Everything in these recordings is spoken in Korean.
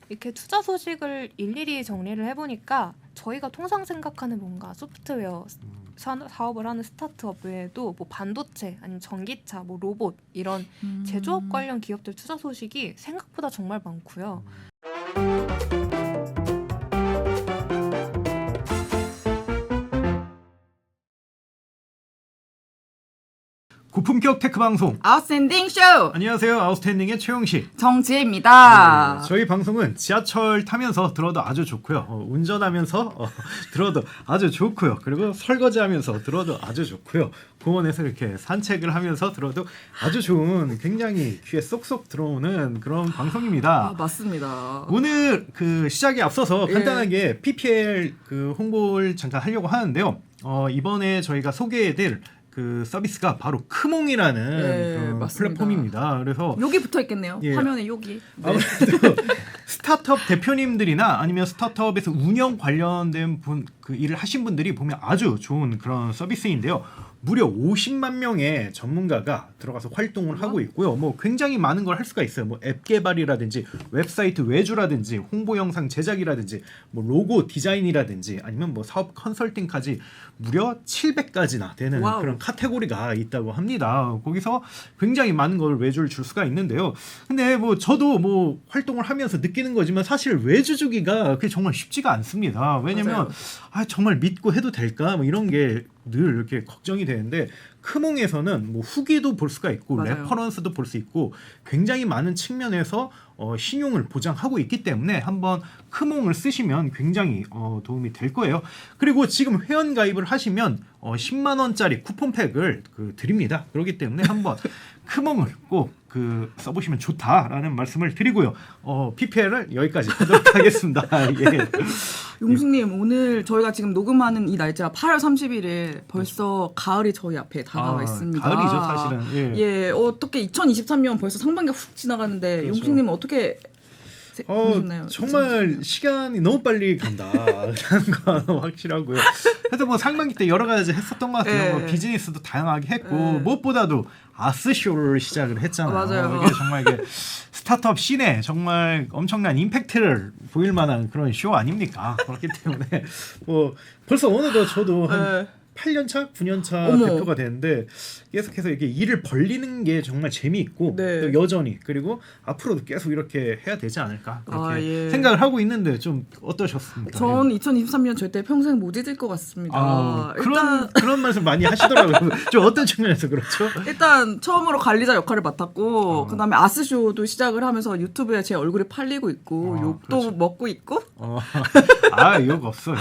이렇게 투자 소식을 일일이 정리를 해보니까 저희가 통상 생각하는 뭔가 소프트웨어 사업을 하는 스타트업 외에도 뭐 반도체 아니면 전기차 뭐 로봇 이런 제조업 관련 기업들 투자 소식이 생각보다 정말 많고요. 고품격 테크 방송. 아웃스탠딩 쇼 안녕하세요. 아웃스탠딩의 최영식. 정지혜입니다. 저희 방송은 지하철 타면서 들어도 아주 좋고요. 운전하면서 들어도 아주 좋고요. 그리고 설거지하면서 들어도 아주 좋고요. 공원에서 이렇게 산책을 하면서 들어도 아주 좋은, 굉장히 귀에 쏙쏙 들어오는 그런 방송입니다. 맞습니다. 오늘 그 시작에 앞서서 간단하게 PPL 그 홍보를 잠깐 하려고 하는데요. 이번에 저희가 소개해드릴 그 서비스가 바로 크몽이라는 그런 맞습니다. 플랫폼입니다. 그래서 여기 붙어 있겠네요. 예. 화면에 여기. 아무래도 스타트업 대표님들이나 아니면 스타트업에서 운영 관련된 그 일을 하신 분들이 보면 아주 좋은 그런 서비스인데요. 무려 50만 명의 전문가가 들어가서 활동을 하고 있고요. 뭐 굉장히 많은 걸 할 수가 있어요. 뭐 앱 개발이라든지 웹사이트 외주라든지 홍보 영상 제작이라든지 뭐 로고 디자인이라든지 아니면 뭐 사업 컨설팅까지 무려 700가지나 되는 와우. 그런 카테고리가 있다고 합니다. 거기서 굉장히 많은 걸 외주를 줄 수가 있는데요. 근데 뭐 저도 뭐 활동을 하면서 느끼는 거지만 사실 외주 주기가 그게 정말 쉽지가 않습니다. 왜냐면 정말 믿고 해도 될까? 뭐 이런 게 늘 이렇게 걱정이 되는데 크몽에서는 뭐 후기도 볼 수가 있고 맞아요. 레퍼런스도 볼 수 있고 굉장히 많은 측면에서 신용을 보장하고 있기 때문에 한번 크몽을 쓰시면 굉장히 도움이 될 거예요. 그리고 지금 회원 가입을 하시면 10만 원짜리 쿠폰팩을 드립니다. 그렇기 때문에 한번 크몽을 꼭 써보시면 좋다라는 말씀을 드리고요. PPL을 여기까지 하도록 하겠습니다. 예. 용식님 오늘 저희가 지금 녹음하는 이 날짜 8월 30일에 벌써 가을이 저희 앞에 다가와 있습니다. 가을이죠, 사실은. 예, 어떻게 2023년 벌써 상반기가 훅 지나가는데 그렇죠. 용식님은 어떻게 보셨나요? 정말 시간이 너무 빨리 간다라는 건 확실하고요. 그래서 뭐 상반기 때 여러 가지 했었던 것 같아요. 뭐 비즈니스도 다양하게 했고 무엇보다도 아스쇼를 시작을 했잖아요. 맞아요. 이게 정말 이게 스타트업 씬에 정말 엄청난 임팩트를 보일 만한 그런 쇼 아닙니까? 그렇기 때문에 뭐 벌써 어느덧 저도 한 8년차, 9년차 어머. 대표가 되는데 계속해서 이게 일을 벌리는 게 정말 재미있고 또 여전히 그리고 앞으로도 계속 이렇게 해야 되지 않을까 그렇게 생각을 하고 있는데 좀 어떠셨습니까? 전 2023년 절대 평생 못 잊을 것 같습니다. 그런 말씀 많이 하시더라고요. 좀 어떤 측면에서 그렇죠? 일단 처음으로 관리자 역할을 맡았고 그다음에 아스쇼도 시작을 하면서 유튜브에 제 얼굴이 팔리고 있고 욕도 그렇죠. 먹고 있고 욕 없어요.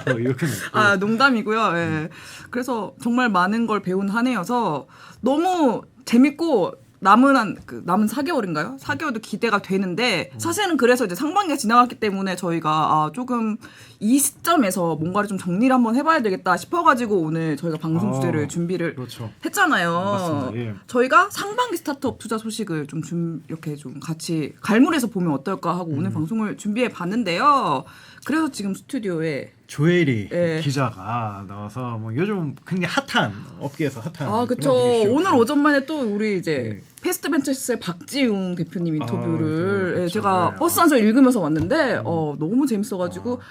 욕은 농담이고요. 예. 그래서 정말 많은 걸 배운 한 해여서 너무 재밌고 남은 4개월인가요? 4개월도 기대가 되는데 사실은 그래서 이제 상반기가 지나갔기 때문에 저희가 조금 이 시점에서 뭔가를 좀 정리를 한번 해봐야 되겠다 싶어가지고 오늘 저희가 방송 주제를 준비를 했잖아요. 맞습니다. 예. 저희가 상반기 스타트업 투자 소식을 이렇게 좀 같이 갈무리해서 보면 어떨까 하고 오늘 방송을 준비해 봤는데요. 그래서 지금 스튜디오에 조혜리 기자가 나와서 뭐 요즘 굉장히 핫한 업계에서 핫한 그렇죠. 오늘 오전만에 또 우리 이제 패스트 벤처스의 박지웅 대표님 인터뷰를 제가 버스 안에서 읽으면서 왔는데 너무 재밌어가지고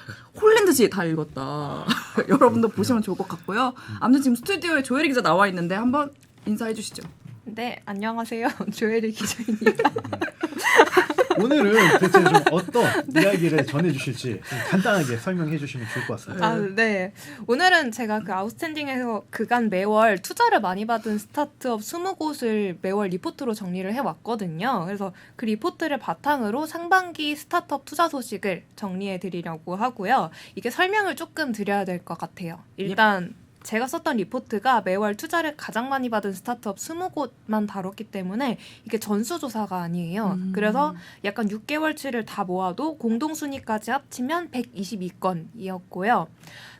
홀린 듯이 다 읽었다. 여러분도 보시면 좋을 것 같고요. 아무튼 지금 스튜디오에 조혜리 기자 나와 있는데 한번 인사해 주시죠. 네, 안녕하세요. 조혜리 기자입니다. 오늘은 대체 좀 어떤 이야기를 전해주실지 좀 간단하게 설명해 주시면 좋을 것 같습니다. 네. 오늘은 제가 아웃스탠딩에서 그간 매월 투자를 많이 받은 스타트업 20곳을 매월 리포트로 정리를 해왔거든요. 그래서 그 리포트를 바탕으로 상반기 스타트업 투자 소식을 정리해 드리려고 하고요. 이게 설명을 조금 드려야 될 것 같아요. 일단 제가 썼던 리포트가 매월 투자를 가장 많이 받은 스타트업 20곳만 다뤘기 때문에 이게 전수조사가 아니에요. 그래서 약간 6개월치를 다 모아도 공동순위까지 합치면 122건이었고요.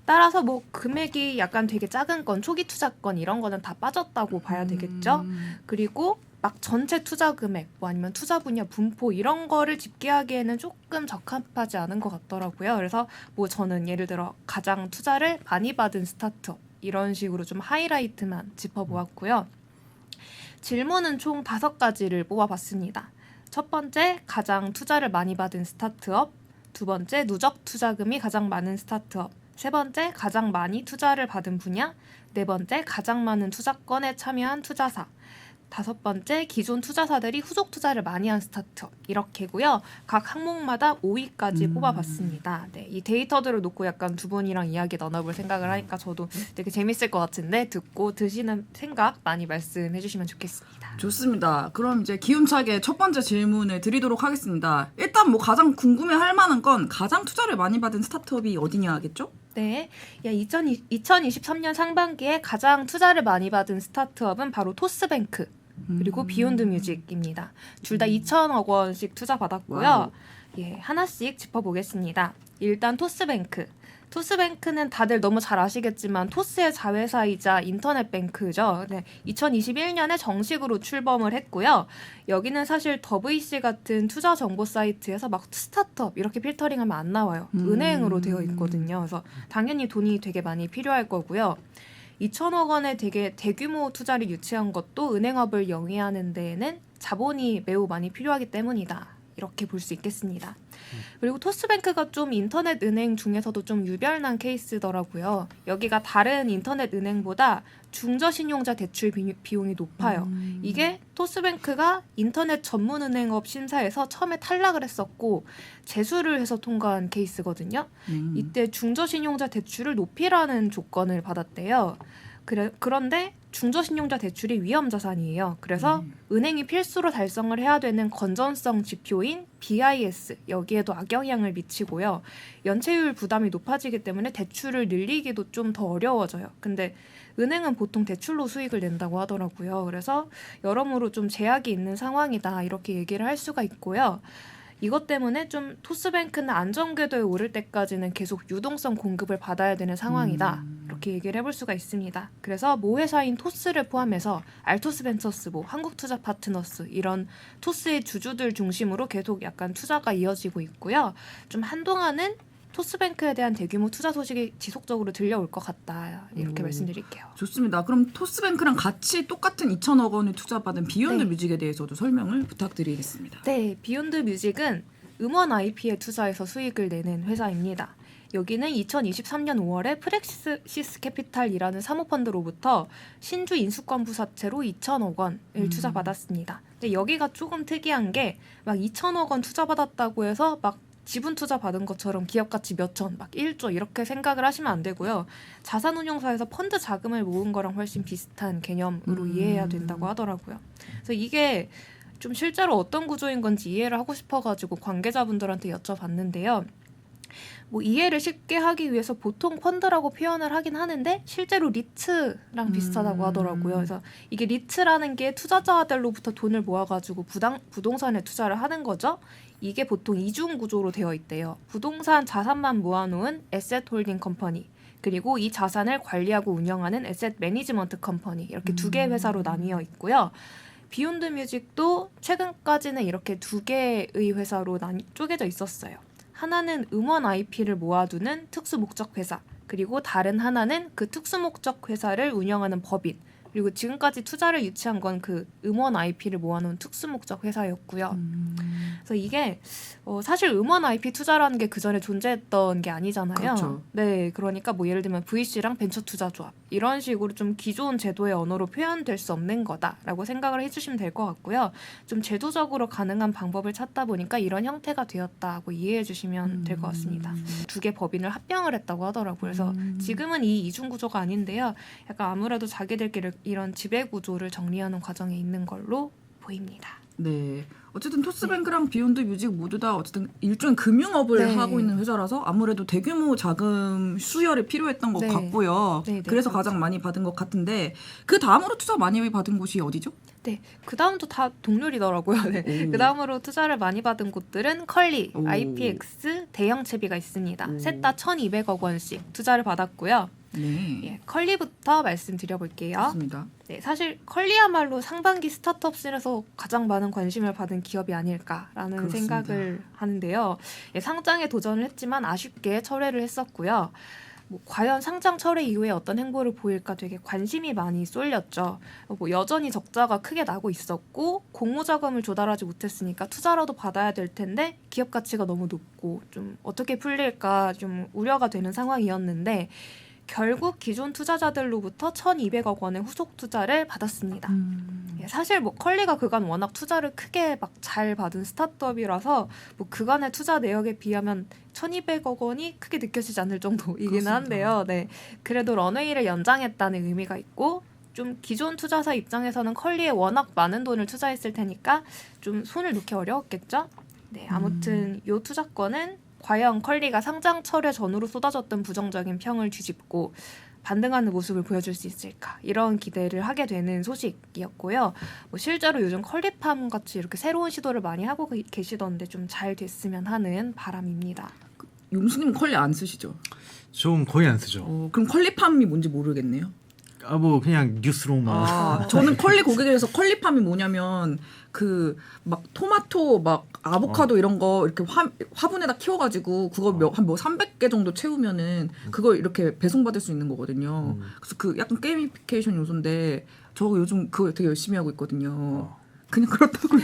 따라서 뭐 금액이 약간 되게 작은 건, 초기 투자건 이런 거는 다 빠졌다고 봐야 되겠죠. 그리고 막 전체 투자 금액, 뭐 아니면 투자 분야 분포 이런 거를 집계하기에는 조금 적합하지 않은 것 같더라고요. 그래서 뭐 저는 예를 들어 가장 투자를 많이 받은 스타트업 이런 식으로 좀 하이라이트만 짚어보았고요. 질문은 총 5가지를 뽑아봤습니다. 첫 번째, 가장 투자를 많이 받은 스타트업. 두 번째, 누적 투자금이 가장 많은 스타트업. 세 번째, 가장 많이 투자를 받은 분야. 네 번째, 가장 많은 투자건에 참여한 투자사. 다섯 번째, 기존 투자사들이 후속 투자를 많이 한 스타트업. 이렇게고요. 각 항목마다 5위까지 뽑아봤습니다. 네, 이 데이터들을 놓고 약간 두 분이랑 이야기 나눠볼 생각을 하니까 저도 되게 재밌을 것 같은데 듣고 드시는 생각 많이 말씀해 주시면 좋겠습니다. 좋습니다. 그럼 이제 기운차게 첫 번째 질문을 드리도록 하겠습니다. 일단 뭐 가장 궁금해할 만한 건 가장 투자를 많이 받은 스타트업이 어디냐겠죠? 네, 2023년 상반기에 가장 투자를 많이 받은 스타트업은 바로 토스뱅크 그리고 비욘드 뮤직입니다. 둘 다 2천억 원씩 투자 받았고요. 와우. 하나씩 짚어보겠습니다. 일단 토스뱅크. 토스뱅크는 다들 너무 잘 아시겠지만 토스의 자회사이자 인터넷뱅크죠. 네, 2021년에 정식으로 출범을 했고요. 여기는 사실 더브이씨 같은 투자 정보 사이트에서 막 스타트업 이렇게 필터링하면 안 나와요. 은행으로 되어 있거든요. 그래서 당연히 돈이 되게 많이 필요할 거고요. 2천억 원의 되게 대규모 투자를 유치한 것도 은행업을 영위하는 데에는 자본이 매우 많이 필요하기 때문이다. 이렇게 볼 수 있겠습니다. 그리고 토스뱅크가 좀 인터넷 은행 중에서도 좀 유별난 케이스더라고요. 여기가 다른 인터넷 은행보다 중저신용자 대출 비용이 높아요. 이게 토스뱅크가 인터넷 전문 은행업 심사에서 처음에 탈락을 했었고 재수를 해서 통과한 케이스거든요. 이때 중저신용자 대출을 높이라는 조건을 받았대요. 그런데 중저신용자 대출이 위험자산이에요. 그래서 은행이 필수로 달성을 해야 되는 건전성 지표인 BIS 여기에도 악영향을 미치고요. 연체율 부담이 높아지기 때문에 대출을 늘리기도 좀 더 어려워져요. 근데 은행은 보통 대출로 수익을 낸다고 하더라고요. 그래서 여러모로 좀 제약이 있는 상황이다 이렇게 얘기를 할 수가 있고요. 이것 때문에 좀 토스뱅크는 안정궤도에 오를 때까지는 계속 유동성 공급을 받아야 되는 상황이다. 이렇게 얘기를 해볼 수가 있습니다. 그래서 모 회사인 토스를 포함해서 알토스벤처스, 한국투자파트너스 이런 토스의 주주들 중심으로 계속 약간 투자가 이어지고 있고요. 좀 한동안은 토스뱅크에 대한 대규모 투자 소식이 지속적으로 들려올 것 같다. 이렇게 말씀드릴게요. 좋습니다. 그럼 토스뱅크랑 같이 똑같은 2천억 원을 투자받은 비욘드 네. 뮤직에 대해서도 설명을 부탁드리겠습니다. 네, 비욘드 뮤직은 음원 IP에 투자해서 수익을 내는 회사입니다. 여기는 2023년 5월에 프렉시스 캐피탈이라는 사모펀드로부터 신주 인수권부 사채로 2천억 원을 투자받았습니다. 근데 여기가 조금 특이한 게 막 2천억 원 투자받았다고 해서 막 지분 투자 받은 것처럼 기업가치 몇천, 막 1조 이렇게 생각을 하시면 안 되고요. 자산운용사에서 펀드 자금을 모은 거랑 훨씬 비슷한 개념으로 이해해야 된다고 하더라고요. 그래서 이게 좀 실제로 어떤 구조인 건지 이해를 하고 싶어가지고 관계자분들한테 여쭤봤는데요. 뭐 이해를 쉽게 하기 위해서 보통 펀드라고 표현을 하긴 하는데 실제로 리츠랑 비슷하다고 하더라고요. 그래서 이게 리츠라는 게 투자자들로부터 돈을 모아가지고 부동산에 투자를 하는 거죠. 이게 보통 이중 구조로 되어 있대요. 부동산 자산만 모아놓은 에셋 홀딩 컴퍼니 그리고 이 자산을 관리하고 운영하는 에셋 매니지먼트 컴퍼니 이렇게 두 개의 회사로 나뉘어 있고요. 비욘드 뮤직도 최근까지는 이렇게 두 개의 회사로 쪼개져 있었어요. 하나는 음원 IP를 모아두는 특수 목적 회사, 그리고 다른 하나는 그 특수 목적 회사를 운영하는 법인, 그리고 지금까지 투자를 유치한 건 그 음원 IP를 모아놓은 특수 목적 회사였고요. 그래서 이게 사실 음원 IP 투자라는 게 그 전에 존재했던 게 아니잖아요. 그렇죠. 네, 그러니까 뭐 예를 들면 VC랑 벤처 투자 조합 이런 식으로 좀 기존 제도의 언어로 표현될 수 없는 거다라고 생각을 해주시면 될 것 같고요. 좀 제도적으로 가능한 방법을 찾다 보니까 이런 형태가 되었다고 이해해 주시면 될 것 같습니다. 두 개 법인을 합병을 했다고 하더라고요. 그래서 지금은 이 이중 구조가 아닌데요. 약간 아무래도 자기들끼리 이런 지배 구조를 정리하는 과정에 있는 걸로 보입니다. 네. 어쨌든 토스뱅크랑 비욘드 뮤직 모두 다 어쨌든 일종의 금융업을 네. 하고 있는 회사라서 아무래도 대규모 자금 수혈이 필요했던 것 네. 같고요. 네, 네, 그래서 그렇죠. 가장 많이 받은 것 같은데 그 다음으로 투자 많이 받은 곳이 어디죠? 네, 그 다음도 다 동률이더라고요. 네. 오. 그 다음으로 투자를 많이 받은 곳들은 컬리, 오. IPX, 대형 채비가 있습니다. 오. 셋 다 1,200억 원씩 투자를 받았고요. 네. 예, 컬리부터 말씀드려볼게요. 좋습니다. 네, 사실 컬리야말로 상반기 스타트업씬에서 가장 많은 관심을 받은 기업이 아닐까라는 그렇습니다. 생각을 하는데요. 예, 상장에 도전을 했지만 아쉽게 철회를 했었고요. 뭐 과연 상장 철회 이후에 어떤 행보를 보일까 되게 관심이 많이 쏠렸죠. 뭐 여전히 적자가 크게 나고 있었고 공모자금을 조달하지 못했으니까 투자라도 받아야 될 텐데 기업 가치가 너무 높고 좀 어떻게 풀릴까 좀 우려가 되는 상황이었는데 결국 기존 투자자들로부터 1,200억 원의 후속 투자를 받았습니다. 예, 사실 뭐 컬리가 그간 워낙 투자를 크게 막 잘 받은 스타트업이라서 뭐 그간의 투자 내역에 비하면 1,200억 원이 크게 느껴지지 않을 정도이기는 그렇습니다. 한데요. 네, 그래도 런웨이를 연장했다는 의미가 있고 좀 기존 투자사 입장에서는 컬리에 워낙 많은 돈을 투자했을 테니까 좀 손을 놓기 어려웠겠죠. 네, 아무튼 이 투자권은 과연 컬리가 상장 철회 전후로 쏟아졌던 부정적인 평을 뒤집고 반등하는 모습을 보여줄 수 있을까 이런 기대를 하게 되는 소식이었고요. 뭐 실제로 요즘 컬리팜 같이 이렇게 새로운 시도를 많이 하고 계시던데 좀 잘 됐으면 하는 바람입니다. 용수님 컬리 안 쓰시죠? 좀 거의 안 쓰죠. 그럼 컬리팜이 뭔지 모르겠네요. 아 뭐 그냥 뉴스로만. 저는 컬리 고객에서 컬리팜이 뭐냐면 그 막 토마토 막 아보카도 이런 거 이렇게 화분에다 키워가지고 그거 한 뭐 300개 정도 채우면은 그걸 이렇게 배송받을 수 있는 거거든요. 그래서 그 약간 게이미피케이션 요소인데 저 요즘 그거 되게 열심히 하고 있거든요. 그냥 그렇다고요.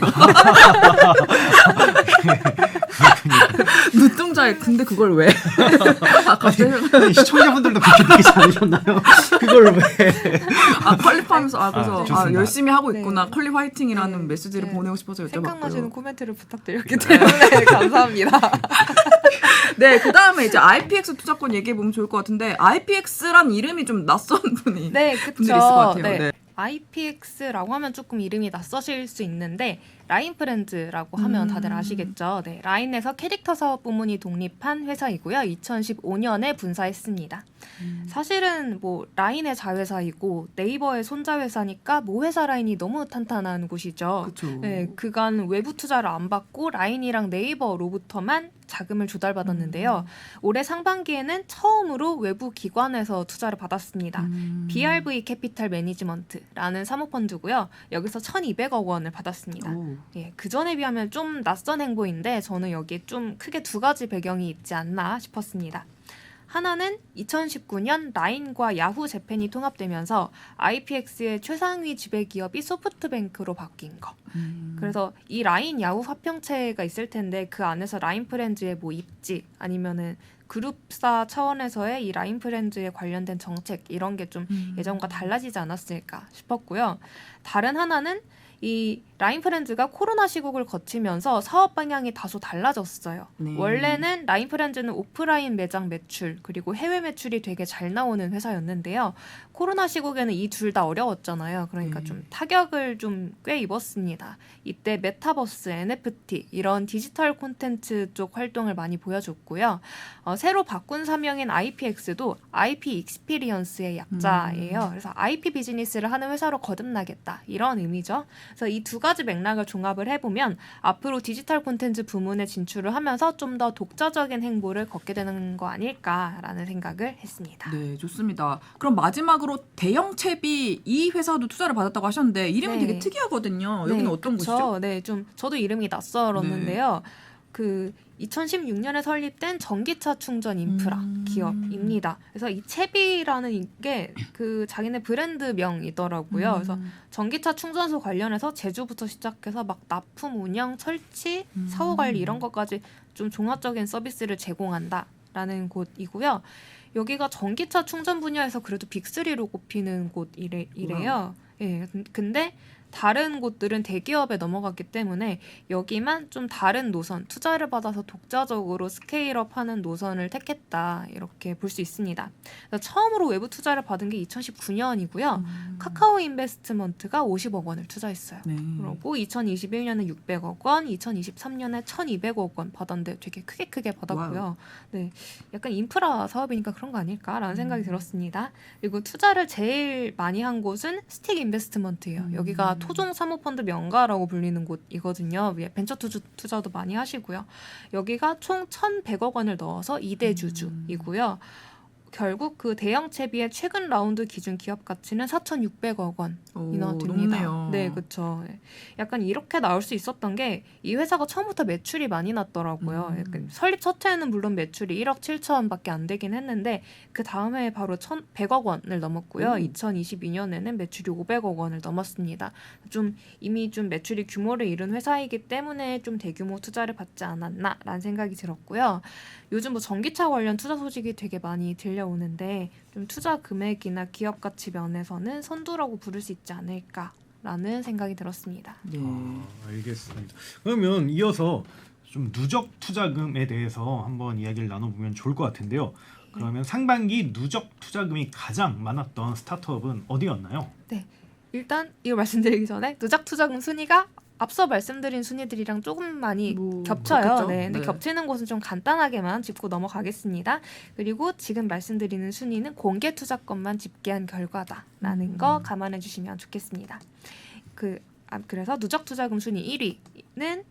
눈동자에 근데 그걸 왜? 갑자기 아니, 시청자분들도 그렇게 느끼지 않으셨나요? 그걸 왜? 컬리팜에서 그래서 좋습니다. 열심히 하고 있구나. 네. 컬리 화이팅이라는 네. 메시지를 네. 보내고 싶어서 생각나시는 여쭤봤고요. 코멘트를 부탁드렸기 때문에 감사합니다. 네, 그 다음에 이제 IPX 투자권 얘기해 보면 좋을 것 같은데 IPX란 이름이 좀 낯선 분이 네, 분들이 그쵸. 있을 것 같아요. 네. 네. IPX라고 하면 조금 이름이 낯서실 수 있는데 라인프렌즈라고 하면 다들 아시겠죠. 네, 라인에서 캐릭터 사업 부문이 독립한 회사이고요. 2015년에 분사했습니다. 사실은 뭐 라인의 자회사이고 네이버의 손자회사니까 모회사 라인이 너무 탄탄한 곳이죠. 그렇죠. 네, 그간 외부 투자를 안 받고 라인이랑 네이버로부터만 자금을 조달받았는데요. 올해 상반기에는 처음으로 외부 기관에서 투자를 받았습니다. BRV 캐피탈 매니지먼트라는 사모펀드고요. 여기서 1,200억 원을 받았습니다. 오. 예, 그 전에 비하면 좀 낯선 행보인데 저는 여기에 좀 크게 두 가지 배경이 있지 않나 싶었습니다. 하나는 2019년 라인과 야후 재팬이 통합되면서 IPX의 최상위 지배기업이 소프트뱅크로 바뀐 거. 그래서 이 라인 야후 화평체가 있을 텐데 그 안에서 라인 프렌즈의 뭐 입지 아니면은 그룹사 차원에서의 이 라인 프렌즈에 관련된 정책 이런 게 좀 예전과 달라지지 않았을까 싶었고요. 다른 하나는 이 라인 프렌즈가 코로나 시국을 거치면서 사업 방향이 다소 달라졌어요. 네. 원래는 라인 프렌즈는 오프라인 매장 매출 그리고 해외 매출이 되게 잘 나오는 회사였는데요. 코로나 시국에는 이 둘 다 어려웠잖아요. 그러니까 네. 좀 타격을 좀 꽤 입었습니다. 이때 메타버스, NFT 이런 디지털 콘텐츠 쪽 활동을 많이 보여줬고요. 새로 바꾼 사명인 IPX도 IP 익스피리언스의 약자예요. 그래서 IP 비즈니스를 하는 회사로 거듭나겠다 이런 의미죠. 그래서 이 두 가지 맥락을 종합을 해보면 앞으로 디지털 콘텐츠 부문에 진출을 하면서 좀 더 독자적인 행보를 걷게 되는 거 아닐까라는 생각을 했습니다. 네, 좋습니다. 그럼 마지막으로 대영채비 이 회사도 투자를 받았다고 하셨는데 이름이 네. 되게 특이하거든요. 여기는 어떤 그쵸. 곳이죠? 네, 좀 저도 이름이 낯설었는데요. 그 2016년에 설립된 전기차 충전 인프라 기업입니다. 그래서 이 채비라는 게 그 자기네 브랜드명이더라고요. 그래서 전기차 충전소 관련해서 제조부터 시작해서 막 납품, 운영, 설치, 사후 관리 이런 것까지 좀 종합적인 서비스를 제공한다라는 곳이고요. 여기가 전기차 충전 분야에서 그래도 빅3로 꼽히는 곳이래요. 예, 근데 다른 곳들은 대기업에 넘어갔기 때문에 여기만 좀 다른 노선, 투자를 받아서 독자적으로 스케일업하는 노선을 택했다 이렇게 볼 수 있습니다. 그래서 처음으로 외부 투자를 받은 게 2019년이고요. 카카오 인베스트먼트가 50억 원을 투자했어요. 네. 그리고 2021년에 600억 원, 2023년에 1,200억 원 받았는데 되게 크게 받았고요. 네, 약간 인프라 사업이니까 그런 거 아닐까라는 생각이 들었습니다. 그리고 투자를 제일 많이 한 곳은 스틱 인베스트먼트예요. 여기가 토종 사모펀드 명가라고 불리는 곳이거든요. 벤처 투자도 많이 하시고요. 여기가 총 1,100억 원을 넣어서 2대 주주이고요. 결국 그 대형 채비의 최근 라운드 기준 기업 가치는 4,600억 원이나 오, 됩니다. 높네요. 네, 그렇죠. 약간 이렇게 나올 수 있었던 게 이 회사가 처음부터 매출이 많이 났더라고요. 약간 설립 첫 해에는 물론 매출이 1억 7천밖에 안 되긴 했는데 그 다음 해에 바로 1,100억 원을 넘었고요. 2022년에는 매출이 500억 원을 넘었습니다. 좀 이미 좀 매출이 규모를 이룬 회사이기 때문에 좀 대규모 투자를 받지 않았나라는 생각이 들었고요. 요즘 뭐 전기차 관련 투자 소식이 되게 많이 들려오는데 좀 투자 금액이나 기업 가치 면에서는 선두라고 부를 수 있지 않을까라는 생각이 들었습니다. 네. 알겠습니다. 그러면 이어서 좀 누적 투자금에 대해서 한번 이야기를 나눠보면 좋을 것 같은데요. 그러면 상반기 누적 투자금이 가장 많았던 스타트업은 어디였나요? 네, 일단 이거 말씀드리기 전에 누적 투자금 순위가 앞서 말씀드린 순위들이랑 조금 많이 뭐, 겹쳐요. 그렇겠죠? 네, 근데 네. 겹치는 곳은 좀 간단하게만 짚고 넘어가겠습니다. 그리고 지금 말씀드리는 순위는 공개 투자건만 집계한 결과다라는 거 감안해 주시면 좋겠습니다. 그래서 누적 투자금 순위 1위는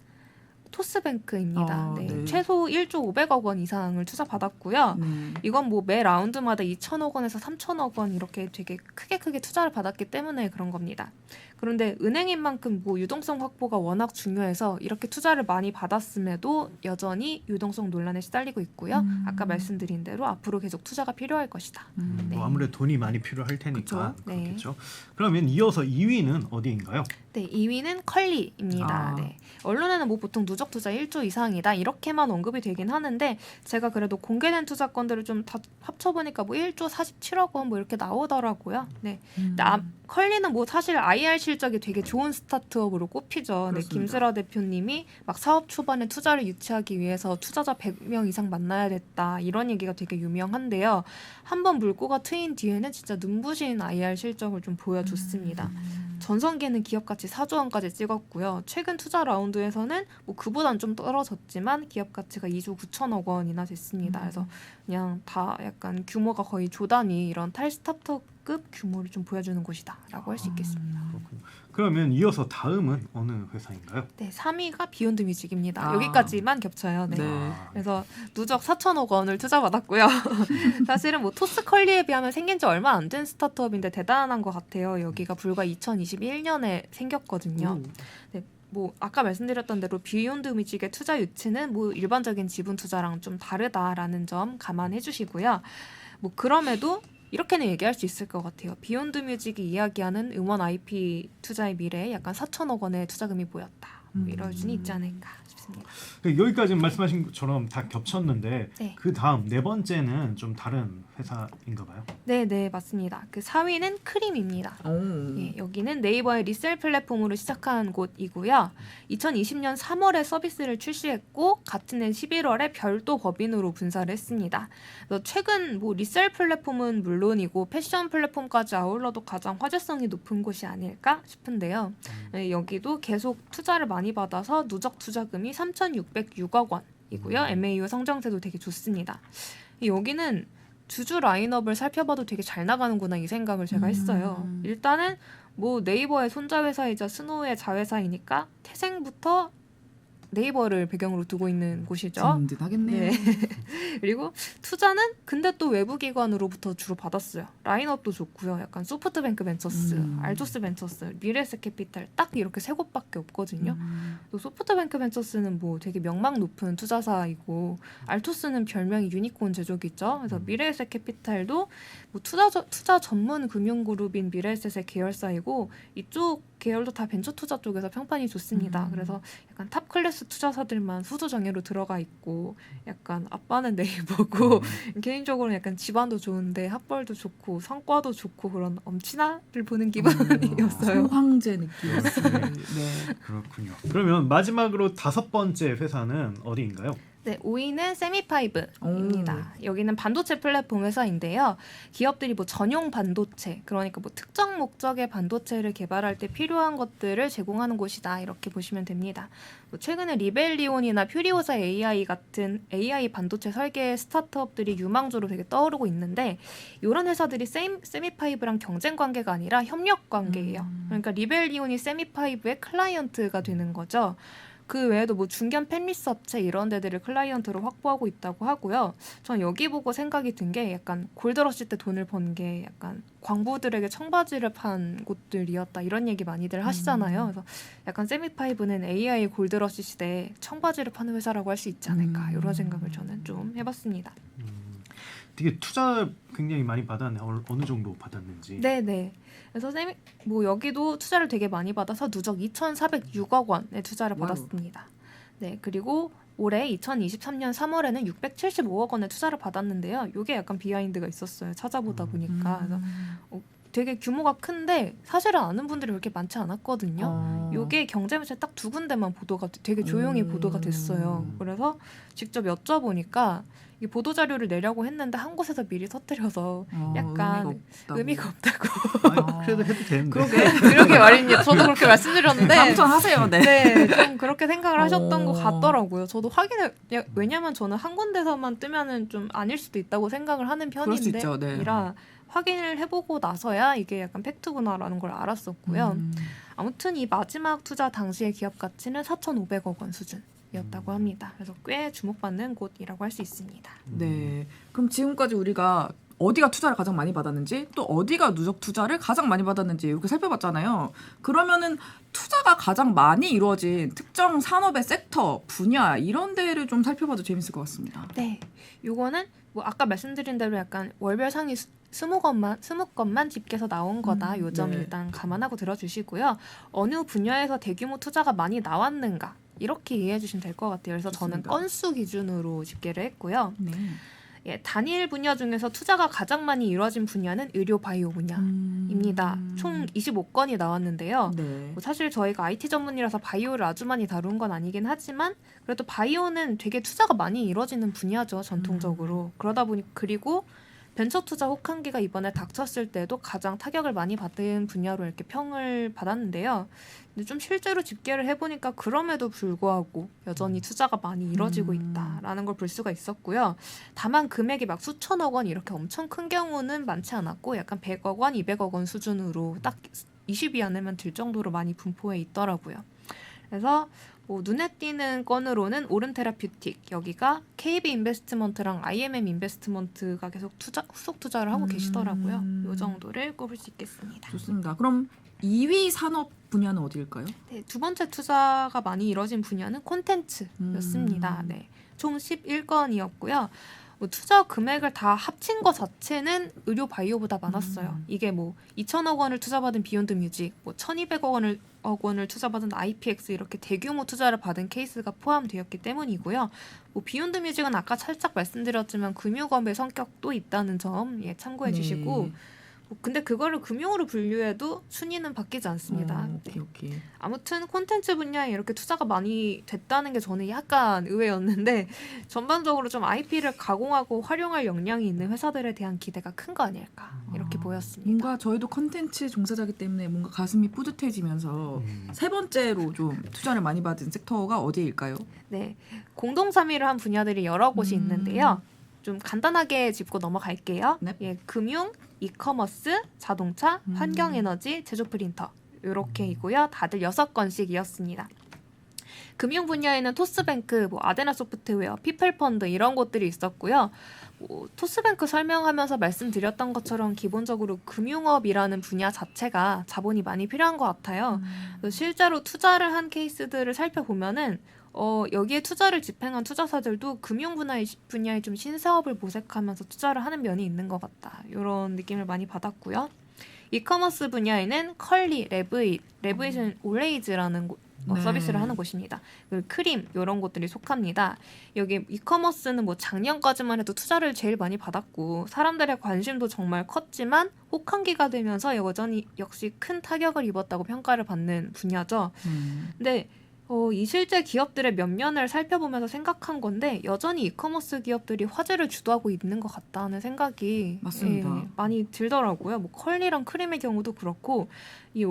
토스뱅크입니다. 아, 네, 네. 최소 1조 500억 원 이상을 투자받았고요. 이건 뭐 매 라운드마다 2천억 원에서 3천억 원 이렇게 되게 크게 투자를 받았기 때문에 그런 겁니다. 그런데 은행인 만큼 뭐 유동성 확보가 워낙 중요해서 이렇게 투자를 많이 받았음에도 여전히 유동성 논란에 시달리고 있고요. 아까 말씀드린 대로 앞으로 계속 투자가 필요할 것이다. 네. 뭐 아무래도 돈이 많이 필요할 테니까 그쵸? 그렇겠죠. 그러면 이어서 2위는 어디인가요? 네, 2위는 컬리입니다. 아. 네. 언론에는 뭐 보통 누적 투자 1조 이상이다 이렇게만 언급이 되긴 하는데 제가 그래도 공개된 투자건들을 좀 다 합쳐보니까 뭐 1조 47억 원 뭐 이렇게 나오더라고요. 네. 근데 컬리는 뭐 사실 IR 실적이 되게 좋은 스타트업으로 꼽히죠. 네, 그렇습니다. 김슬아 대표님이 막 사업 초반에 투자를 유치하기 위해서 투자자 100명 이상 만나야 됐다 이런 얘기가 되게 유명한데요. 한번 물꼬가 트인 뒤에는 진짜 눈부신 IR 실적을 좀 보여줬습니다. 전성기에는 기업 가치 4조 원까지 찍었고요. 최근 투자 라운드에서는 뭐 그보단 좀 떨어졌지만 기업 가치가 2조 9천억 원이나 됐습니다. 그래서 그냥 다 약간 규모가 거의 조 단위 이런 탈스타트급 규모를 좀 보여주는 곳이다라고 할 수 있겠습니다. 그렇군요. 그러면 이어서 다음은 어느 회사인가요? 네, 3위가 비욘드 뮤직입니다. 아. 여기까지만 겹쳐요. 네. 네. 아, 그래서 누적 4천억 원을 투자받았고요. 사실은 뭐 토스컬리에 비하면 생긴 지 얼마 안 된 스타트업인데 대단한 것 같아요. 여기가 불과 2021년에 생겼거든요. 네, 뭐 아까 말씀드렸던 대로 비욘드 뮤직의 투자 유치는 뭐 일반적인 지분 투자랑 좀 다르다라는 점 감안해 주시고요. 뭐 그럼에도 이렇게는 얘기할 수 있을 것 같아요. 비욘드 뮤직이 이야기하는 음원 IP 투자의 미래에 약간 4천억 원의 투자금이 모였다. 뭐 이럴 수는 있지 않을까 싶습니다. 여기까지 말씀하신 것처럼 다 겹쳤는데 네. 그 다음 네 번째는 좀 다른 회사인가 봐요. 네, 맞습니다. 그 4위는 크림입니다. 예, 여기는 네이버의 리셀 플랫폼으로 시작한 곳이고요. 2020년 3월에 서비스를 출시했고 같은 해 11월에 별도 법인으로 분사를 했습니다. 그래서 최근 뭐 리셀 플랫폼은 물론이고 패션 플랫폼까지 아울러도 가장 화제성이 높은 곳이 아닐까 싶은데요. 예, 여기도 계속 투자를 많이 받아서 누적 투자금이 3,606억 원이고요. MAU 성장세도 되게 좋습니다. 여기는 주주 라인업을 살펴봐도 되게 잘 나가는구나 이 생각을 제가 했어요. 일단은 뭐 네이버의 손자 회사이자 스노우의 자회사이니까 태생부터 네이버를 배경으로 두고 있는 곳이죠. 든든하겠네요. 네. 그리고 투자는 근데 또 외부 기관으로부터 주로 받았어요. 라인업도 좋고요. 약간 소프트뱅크 벤처스, 알조스 벤처스, 미래에셋 캐피탈 딱 이렇게 세 곳밖에 없거든요. 또 소프트뱅크 벤처스는 뭐 되게 명망 높은 투자사이고 알토스는 별명이 유니콘 제조기죠. 그래서 미래에셋 캐피탈도 뭐 투자 전문 금융그룹인 미래에셋의 계열사이고 이쪽 계열도 다 벤처 투자 쪽에서 평판이 좋습니다. 그래서 약간 탑 클래스 투자사들만 수조 정예로 들어가 있고 약간 아빠는 네이버고 개인적으로는 약간 집안도 좋은데 학벌도 좋고 성과도 좋고 그런 엄친아를 보는 기분이었어요. 황제 느낌이었어요. 네. 그렇군요. 그러면 마지막으로 다섯 번째 회사는 어디인가요? 네, 5위는 세미파이브입니다. 여기는 반도체 플랫폼 회사인데요. 기업들이 뭐 전용 반도체, 그러니까 뭐 특정 목적의 반도체를 개발할 때 필요한 것들을 제공하는 곳이다. 이렇게 보시면 됩니다. 뭐 최근에 리벨리온이나 퓨리오사 AI 같은 AI 반도체 설계 스타트업들이 유망주로 되게 떠오르고 있는데 이런 회사들이 세미파이브랑 경쟁 관계가 아니라 협력 관계예요. 그러니까 리벨리온이 세미파이브의 클라이언트가 되는 거죠. 그 외에도 뭐 중견 팬리스 업체 이런 데들을 클라이언트로 확보하고 있다고 하고요. 전 여기 보고 생각이 든 게 약간 골드러시 때 돈을 번 게 약간 광부들에게 청바지를 판 곳들이었다 이런 얘기 많이들 하시잖아요. 그래서 약간 세미파이브는 AI 골드러시 시대에 청바지를 파는 회사라고 할 수 있지 않을까 이런 생각을 저는 좀 해봤습니다. 되게 투자 굉장히 많이 받았네. 어느 정도 받았는지. 네네. 그래서 뭐 여기도 투자를 되게 많이 받아서 누적 2,406억 원의 투자를 와우. 받았습니다. 네, 그리고 올해 2023년 3월에는 675억 원의 투자를 받았는데요. 이게 약간 비하인드가 있었어요. 찾아보다 보니까. 그래서 되게 규모가 큰데 사실은 아는 분들이 그렇게 많지 않았거든요. 이게 경제매체 딱 두 군데만 보도가 되게 조용히 보도가 됐어요. 그래서 직접 여쭤보니까 이 보도 자료를 내려고 했는데 한 곳에서 미리 터뜨려서 약간 의미가 없다고. 아니, 그래도 해도 되는데. 그러게 말입니다. 저도 그렇게 말씀드렸는데 당첨하세요. 네. 네, 좀 그렇게 생각을 하셨던 것 같더라고요. 저도 왜냐면 저는 한 군데서만 뜨면은 좀 아닐 수도 있다고 생각을 하는 그럴 수 편인데 있죠. 네. 이라 확인을 해보고 나서야 이게 약간 팩트구나라는 걸 알았었고요. 아무튼 이 마지막 투자 당시의 기업 가치는 4,500억 원 수준이었다고 합니다. 그래서 꽤 주목받는 곳이라고 할 수 있습니다. 네. 그럼 지금까지 우리가 어디가 투자를 가장 많이 받았는지 또 어디가 누적 투자를 가장 많이 받았는지 이렇게 살펴봤잖아요. 그러면은 투자가 가장 많이 이루어진 특정 산업의 섹터, 분야 이런 데를 좀 살펴봐도 재밌을 것 같습니다. 네, 요거는 뭐 아까 말씀드린 대로 약간 월별 상위 20건만 집계해서 나온 거다. 요 점 네. 일단 감안하고 들어주시고요. 어느 분야에서 대규모 투자가 많이 나왔는가 이렇게 이해해 주시면 될 것 같아요. 그래서 저는 좋습니다. 건수 기준으로 집계를 했고요. 네. 예, 단일 분야 중에서 투자가 가장 많이 이루어진 분야는 의료 바이오 분야입니다. 총 25건이 나왔는데요. 네. 뭐 사실 저희가 IT 전문이라서 바이오를 아주 많이 다룬 건 아니긴 하지만 그래도 바이오는 되게 투자가 많이 이루어지는 분야죠. 전통적으로. 그러다 보니 그리고 벤처 투자 혹한기가 이번에 닥쳤을 때도 가장 타격을 많이 받은 분야로 이렇게 평을 받았는데요. 근데 좀 실제로 집계를 해보니까 그럼에도 불구하고 여전히 투자가 많이 이루어지고 있다라는 걸 볼 수가 있었고요. 다만 금액이 막 수천억 원 이렇게 엄청 큰 경우는 많지 않았고 약간 100억 원, 200억 원 수준으로 딱 20위 안에만 들 정도로 많이 분포해 있더라고요. 그래서 뭐 눈에 띄는 건으로는 오른테라퓨틱 여기가 KB 인베스트먼트랑 IMM 인베스트먼트가 계속 후속 투자를 하고 계시더라고요. 이 정도를 꼽을 수 있겠습니다. 좋습니다. 그럼 2위 산업 분야는 어디일까요? 네, 두 번째 투자가 많이 이뤄진 분야는 콘텐츠였습니다. 네, 총 11건이었고요. 뭐 투자 금액을 다 합친 것 자체는 의료 바이오보다 많았어요. 이게 뭐 2,000억 원을 투자받은 비욘드 뮤직, 뭐 1,200억 원을 투자받은 IPX 이렇게 대규모 투자를 받은 케이스가 포함되었기 때문이고요. 뭐 비욘드 뮤직은 아까 살짝 말씀드렸지만 금융업의 성격도 있다는 점 참고해 주시고 근데 그거를 금융으로 분류해도 순위는 바뀌지 않습니다. 오케이. 아무튼 콘텐츠 분야에 이렇게 투자가 많이 됐다는 게 저는 약간 의외였는데 전반적으로 좀 IP를 가공하고 활용할 역량이 있는 회사들에 대한 기대가 큰 거 아닐까 이렇게 보였습니다. 뭔가 저희도 컨텐츠 종사자기 때문에 뭔가 가슴이 뿌듯해지면서 세 번째로 좀 투자를 많이 받은 섹터가 어디일까요? 네, 공동 3위를 한 분야들이 여러 곳이 있는데요. 좀 간단하게 짚고 넘어갈게요. 네. 예, 금융, 이커머스, 자동차, 환경에너지, 제조 프린터 이렇게이고요. 다들 6건씩이었습니다. 금융 분야에는 토스뱅크, 뭐 아데나 소프트웨어, 피플펀드 이런 곳들이 있었고요. 뭐 토스뱅크 설명하면서 말씀드렸던 것처럼 기본적으로 금융업이라는 분야 자체가 자본이 많이 필요한 것 같아요. 그래서 실제로 투자를 한 케이스들을 살펴보면은 여기에 투자를 집행한 투자사들도 금융 분야에 좀 신사업을 모색하면서 투자를 하는 면이 있는 것 같다. 이런 느낌을 많이 받았고요. 이커머스 분야에는 컬리, 레브잇은 올레이즈라는 서비스를 하는 곳입니다. 그리고 크림 이런 곳들이 속합니다. 여기 이커머스는 뭐 작년까지만 해도 투자를 제일 많이 받았고 사람들의 관심도 정말 컸지만 혹한기가 되면서 역시 큰 타격을 입었다고 평가를 받는 분야죠. 근데 이 실제 기업들의 면면을 살펴보면서 생각한 건데 여전히 이커머스 기업들이 화제를 주도하고 있는 것 같다는 생각이 맞습니다. 많이 들더라고요. 뭐 컬리랑 크림의 경우도 그렇고 이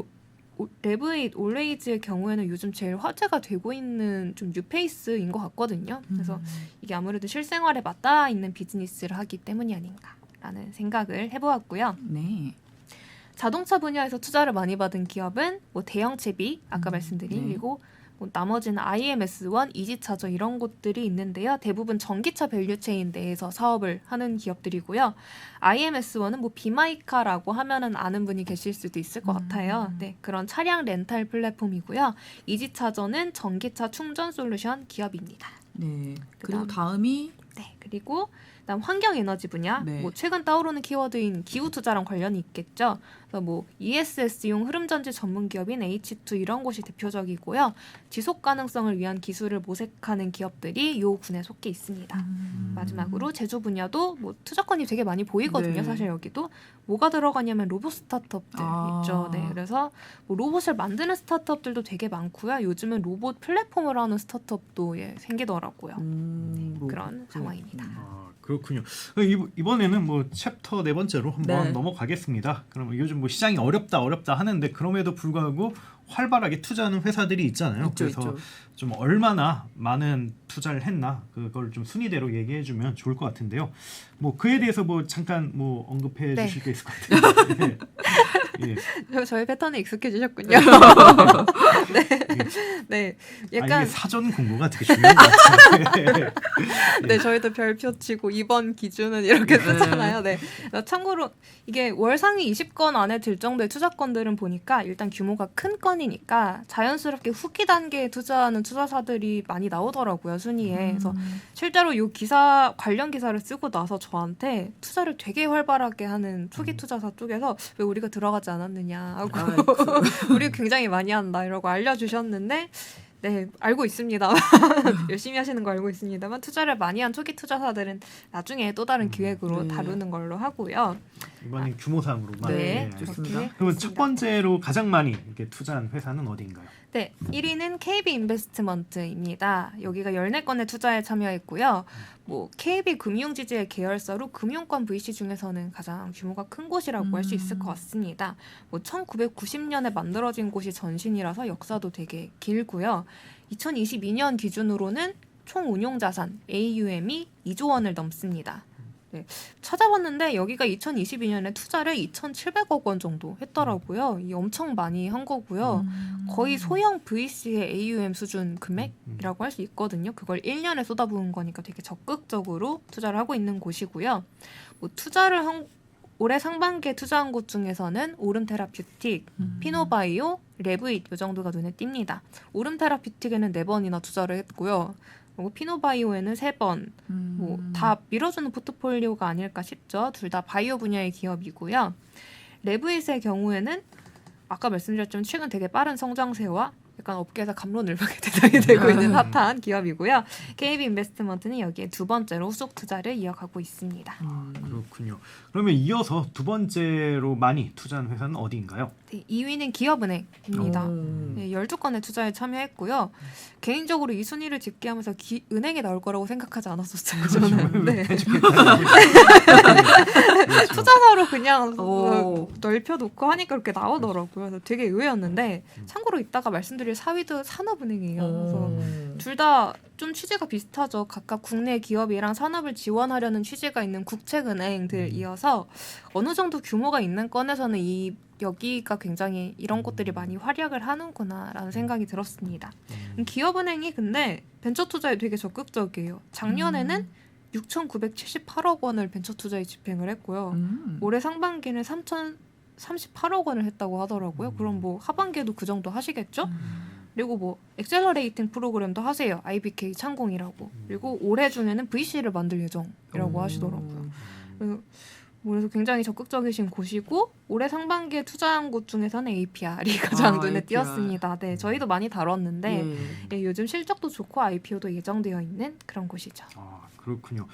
레브잇, 올레이즈의 경우에는 요즘 제일 화제가 되고 있는 좀 뉴페이스인 것 같거든요. 그래서 이게 아무래도 실생활에 맞닿아 있는 비즈니스를 하기 때문이 아닌가라는 생각을 해보았고요. 네. 자동차 분야에서 투자를 많이 받은 기업은 뭐 대형 채비 아까 말씀드린 그리고 뭐 나머지는 IMS1, 이지차저 이런 곳들이 있는데요. 대부분 전기차 밸류체인 내에서 사업을 하는 기업들이고요. IMS1은 뭐 비마이카라고 하면은 아는 분이 계실 수도 있을 것 같아요. 네, 그런 차량 렌탈 플랫폼이고요. 이지차저는 전기차 충전 솔루션 기업입니다. 네. 그리고 그다음. 다음이 네, 그리고 그다음 환경 에너지 분야, 네. 뭐 최근 떠오르는 키워드인 기후 투자랑 관련이 있겠죠. 그래서 뭐 ESS용 흐름 전지 전문 기업인 H2 이런 곳이 대표적이고요. 지속 가능성을 위한 기술을 모색하는 기업들이 요 군에 속해 있습니다. 마지막으로 제조 분야도 뭐 투자권이 되게 많이 보이거든요. 네. 사실 여기도 뭐가 들어가냐면 로봇 스타트업들 있죠. 네, 그래서 뭐 로봇을 만드는 스타트업들도 되게 많고요. 요즘은 로봇 플랫폼을 하는 스타트업도 생기더라고요. 그런 상황입니다. 아, 그렇군요. 이번에는 뭐 챕터 네 번째로 한번 네. 넘어가겠습니다. 그럼 요즘 뭐 시장이 어렵다 하는데 그럼에도 불구하고 활발하게 투자하는 회사들이 있잖아요. 있죠, 그래서 있죠. 좀 얼마나 많은 투자를 했나 그걸 좀 순위대로 얘기해주면 좋을 것 같은데요. 뭐 그에 대해서 뭐 잠깐 뭐 언급해 네. 주실 게 있을 것 같은데. 예. 저희 패턴에 익숙해지셨군요. 네, 아, 약간 이게 사전 공부가 되게 중요한 것 같아요. 네, 저희도 별표 치고 이번 기준은 이렇게 쓰잖아요. 네. 참고로 이게 월 상위 20건 안에 들 정도의 투자건들은 보니까 일단 규모가 큰 건이니까 자연스럽게 후기 단계에 투자하는 투자사들이 많이 나오더라고요, 순위에. 그래서 실제로 이 기사 관련 기사를 쓰고 나서 저한테 투자를 되게 활발하게 하는 초기 투자사 쪽에서 왜 우리가 들어가지 않았느냐 하고 우리 굉장히 많이 한다 이러고 알려주셨는데 네, 알고 있습니다. 열심히 하시는 거 알고 있습니다만 투자를 많이 한 초기 투자사들은 나중에 또 다른 기획으로 네. 다루는 걸로 하고요. 이번엔 규모상으로만. 네, 네. 좋습니다. 그렇게 그러면 했습니다. 첫 번째로 가장 많이 이렇게 투자한 회사는 어디인가요? 네, 1위는 KB 인베스트먼트입니다. 여기가 14건의 투자에 참여했고요. 뭐 KB 금융지주의 계열사로 금융권 VC 중에서는 가장 규모가 큰 곳이라고 할 수 있을 것 같습니다. 뭐 1990년에 만들어진 곳이 전신이라서 역사도 되게 길고요. 2022년 기준으로는 총 운용 자산 AUM이 2조 원을 넘습니다. 네, 찾아봤는데 여기가 2022년에 투자를 2,700억 원 정도 했더라고요. 이 엄청 많이 한 거고요. 거의 소형 VC의 AUM 수준 금액이라고 할 수 있거든요. 그걸 1년에 쏟아부은 거니까 되게 적극적으로 투자를 하고 있는 곳이고요. 뭐 투자를 올해 상반기에 투자한 곳 중에서는 오름테라퓨틱, 피노바이오, 레브잇 이 정도가 눈에 띕니다. 오름테라퓨틱에는 4번이나 투자를 했고요. 그리고 피노바이오에는 3번, 뭐 다 밀어주는 포트폴리오가 아닐까 싶죠. 둘 다 바이오 분야의 기업이고요. 레브잇의 경우에는 아까 말씀드렸지만 최근 되게 빠른 성장세와 약간 업계에서 갑론을박의 대상이 되고 있는 핫한 기업이고요. KB 인베스트먼트는 여기에 두 번째로 후속 투자를 이어가고 있습니다. 그렇군요. 그러면 이어서 두 번째로 많이 투자한 회사는 어디인가요? 네, 2위는 기업은행입니다. 오. 네, 12건의 투자에 참여했고요. 개인적으로 이 순위를 집계하면서 은행에 나올 거라고 생각하지 않았었어요. 저는. 네. 투자사로 그냥 오. 넓혀놓고 하니까 그렇게 나오더라고요. 그래서 되게 의외였는데 참고로 이따가 말씀드릴 4위도 산업은행이에요. 그래서 둘 다 좀 취지가 비슷하죠. 각각 국내 기업이랑 산업을 지원하려는 취지가 있는 국책은행들이어서 어느 정도 규모가 있는 건에서는 여기가 굉장히 이런 곳들이 많이 활약을 하는구나라는 생각이 들었습니다. 기업은행이 근데 벤처 투자에 되게 적극적이에요. 작년에는 6,978억 원을 벤처 투자에 집행을 했고요. 올해 상반기는 3,038억 원을 했다고 하더라고요. 그럼 뭐 하반기에도 그 정도 하시겠죠? 그리고 뭐 엑셀러레이팅 프로그램도 하세요. IBK 창공이라고. 그리고 올해 중에는 VC를 만들 예정이라고 하시더라고요. 그래서 굉장히 적극적이신 곳이고 올해 상반기에 투자한 곳 중에서는 APR이 가장 눈에 APR. 띄었습니다. 네, 저희도 많이 다뤘는데 예, 요즘 실적도 좋고 IPO도 예정되어 있는 그런 곳이죠. 아, 그렇군요.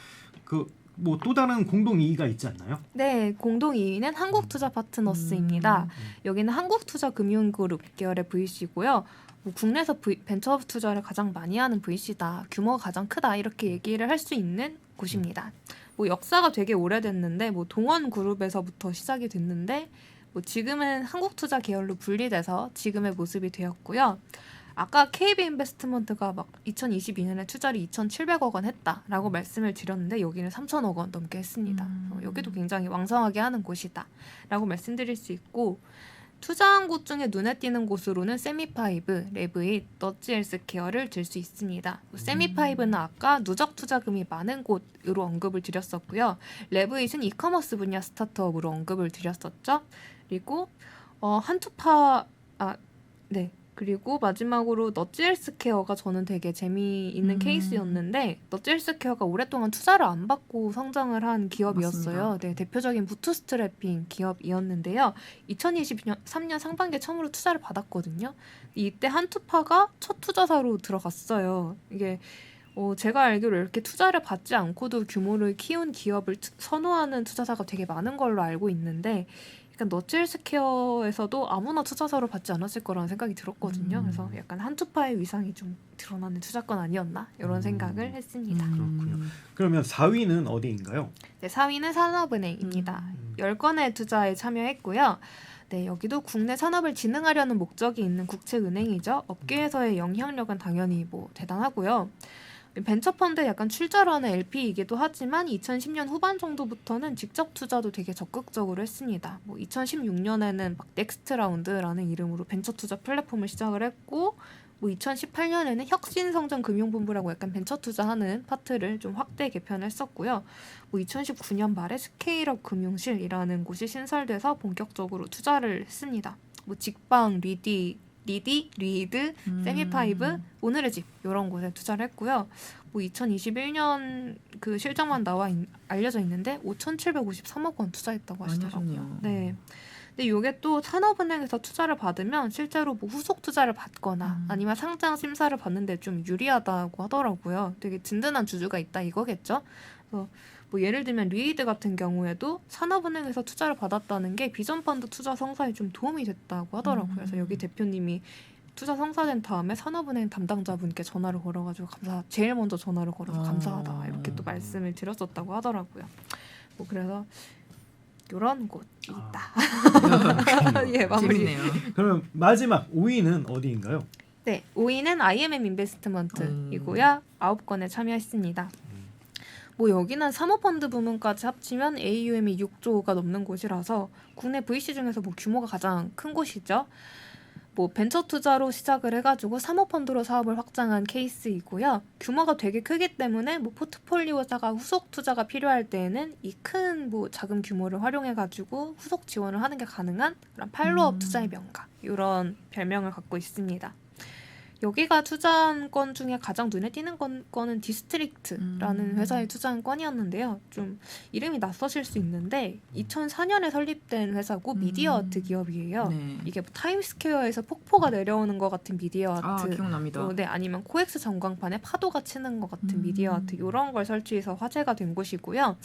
뭐 또 다른 공동 2위가 있지 않나요? 네, 공동 2위는 한국투자파트너스입니다. 여기는 한국투자금융그룹 계열의 VC고요. 뭐 국내에서 벤처 투자를 가장 많이 하는 VC다. 규모가 가장 크다. 이렇게 얘기를 할 수 있는 곳입니다. 뭐 역사가 되게 오래됐는데 뭐 동원그룹에서부터 시작이 됐는데 뭐 지금은 한국투자 계열로 분리돼서 지금의 모습이 되었고요. 아까 KB 인베스트먼트가 막 2022년에 투자를 2,700억 원 했다라고 말씀을 드렸는데 여기는 3,000억 원 넘게 했습니다. 여기도 굉장히 왕성하게 하는 곳이다라고 말씀드릴 수 있고 투자한 곳 중에 눈에 띄는 곳으로는 세미파이브, 레브잇, 너지 헬스케어를 들 수 있습니다. 세미파이브는 아까 누적 투자금이 많은 곳으로 언급을 드렸었고요. 레브잇은 이커머스 분야 스타트업으로 언급을 드렸었죠. 그리고 그리고 마지막으로 너지 헬스케어가 저는 되게 재미있는 케이스였는데 너지 헬스케어가 오랫동안 투자를 안 받고 성장을 한 기업이었어요. 맞습니다. 네, 대표적인 부트스트래핑 기업이었는데요. 2023년 상반기에 처음으로 투자를 받았거든요. 이때 한투파가 첫 투자사로 들어갔어요. 이게 제가 알기로 이렇게 투자를 받지 않고도 규모를 키운 기업을 선호하는 투자사가 되게 많은 걸로 알고 있는데 약간 너지 헬스케어에서도 아무나 투자사로 받지 않았을 거라는 생각이 들었거든요. 그래서 약간 한투파의 위상이 좀 드러나는 투자권 아니었나 이런 생각을 했습니다. 그렇군요. 그러면 4위는 어디인가요? 네, 4위는 산업은행입니다. 10건의 투자에 참여했고요. 네, 여기도 국내 산업을 진흥하려는 목적이 있는 국채은행이죠. 업계에서의 영향력은 당연히 대단하고요. 벤처펀드에 약간 출자라는 LP이기도 하지만 2010년 후반 정도부터는 직접 투자도 되게 적극적으로 했습니다. 2016년에는 넥스트 라운드라는 이름으로 벤처 투자 플랫폼을 시작을 했고 2018년에는 혁신성장금융본부라고 약간 벤처 투자하는 파트를 좀 확대 개편했었고요. 2019년 말에 스케일업 금융실이라는 곳이 신설돼서 본격적으로 투자를 했습니다. 직방, 리드, 세미파이브, 오늘의 집 이런 곳에 투자를 했고요. 2021년 그 실적만 알려져 있는데 5,753억 원 투자했다고 하시더라고요. 하셨네요. 네. 근데 이게 또 산업은행에서 투자를 받으면 실제로 후속 투자를 받거나 아니면 상장 심사를 받는데 좀 유리하다고 하더라고요. 되게 든든한 주주가 있다 이거겠죠. 그래서 예를 들면 리이드 같은 경우에도 산업은행에서 투자를 받았다는 게 비전펀드 투자 성사에 좀 도움이 됐다고 하더라고요. 그래서 여기 대표님이 투자 성사된 다음에 산업은행 담당자분께 전화를 걸어가지고 제일 먼저 전화를 걸어서 감사하다 이렇게 또 말씀을 드렸었다고 하더라고요. 그래서 이런 곳이 있다. 예, 마무리. 재밌네요. 그럼 마지막 5위는 어디인가요? 네, 5위는 IMM 인베스트먼트이고요. 9건에 참여했습니다. 여기는 사모펀드 부문까지 합치면 AUM이 6조가 넘는 곳이라서 국내 VC 중에서 규모가 가장 큰 곳이죠. 벤처 투자로 시작을 해가지고 사모펀드로 사업을 확장한 케이스이고요. 규모가 되게 크기 때문에 포트폴리오자가 후속 투자가 필요할 때에는 이 큰 자금 규모를 활용해가지고 후속 지원을 하는 게 가능한 그런 팔로업 투자의 명가 이런 별명을 갖고 있습니다. 여기가 투자한 건 중에 가장 눈에 띄는 건은 디스트릭트라는 회사에 투자한 건이었는데요. 좀 이름이 낯서실 수 있는데 2004년에 설립된 회사고 미디어 아트 기업이에요. 네. 이게 타임스퀘어에서 폭포가 내려오는 것 같은 미디어 아트, 기억납니다. 네, 아니면 코엑스 전광판에 파도가 치는 것 같은 미디어 아트 이런 걸 설치해서 화제가 된 곳이고요.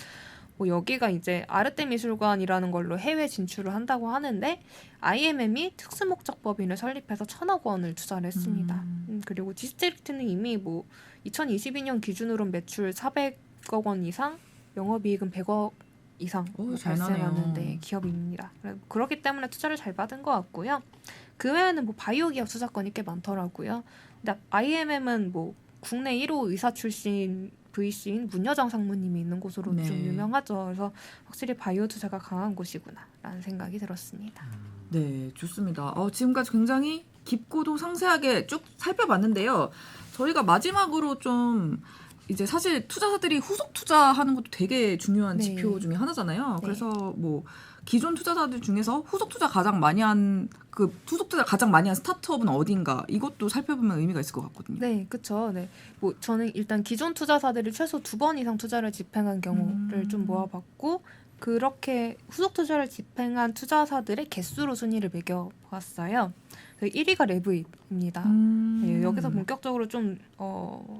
여기가 이제 아르테미술관이라는 걸로 해외 진출을 한다고 하는데 IMM이 특수목적법인을 설립해서 1,000억 원을 투자를 했습니다. 그리고 디스트릭트는 이미 2022년 기준으로 매출 400억 원 이상, 영업이익은 100억 이상 잘 발생하는 나네요. 기업입니다. 그렇기 때문에 투자를 잘 받은 것 같고요. 그 외에는 바이오 기업 투자권이 꽤 많더라고요. 근데 IMM은 국내 1호 의사 출신 VC인 문여정 상무님이 있는 곳으로 네. 좀 유명하죠. 그래서 확실히 바이오 투자가 강한 곳이구나라는 생각이 들었습니다. 네, 좋습니다. 지금까지 굉장히 깊고도 상세하게 쭉 살펴봤는데요. 저희가 마지막으로 좀 이제 사실 투자사들이 후속 투자하는 것도 되게 중요한 네. 지표 중에 하나잖아요. 네. 그래서 기존 투자자들 중에서 후속 투자 가장 많이 한 스타트업은 어딘가 이것도 살펴보면 의미가 있을 것 같거든요. 네, 그렇죠. 네, 저는 일단 기존 투자사들이 최소 2번 이상 투자를 집행한 경우를 좀 모아봤고 그렇게 후속 투자를 집행한 투자사들의 개수로 순위를 매겨봤어요. 1위가 레브잇입니다. 네, 여기서 본격적으로 좀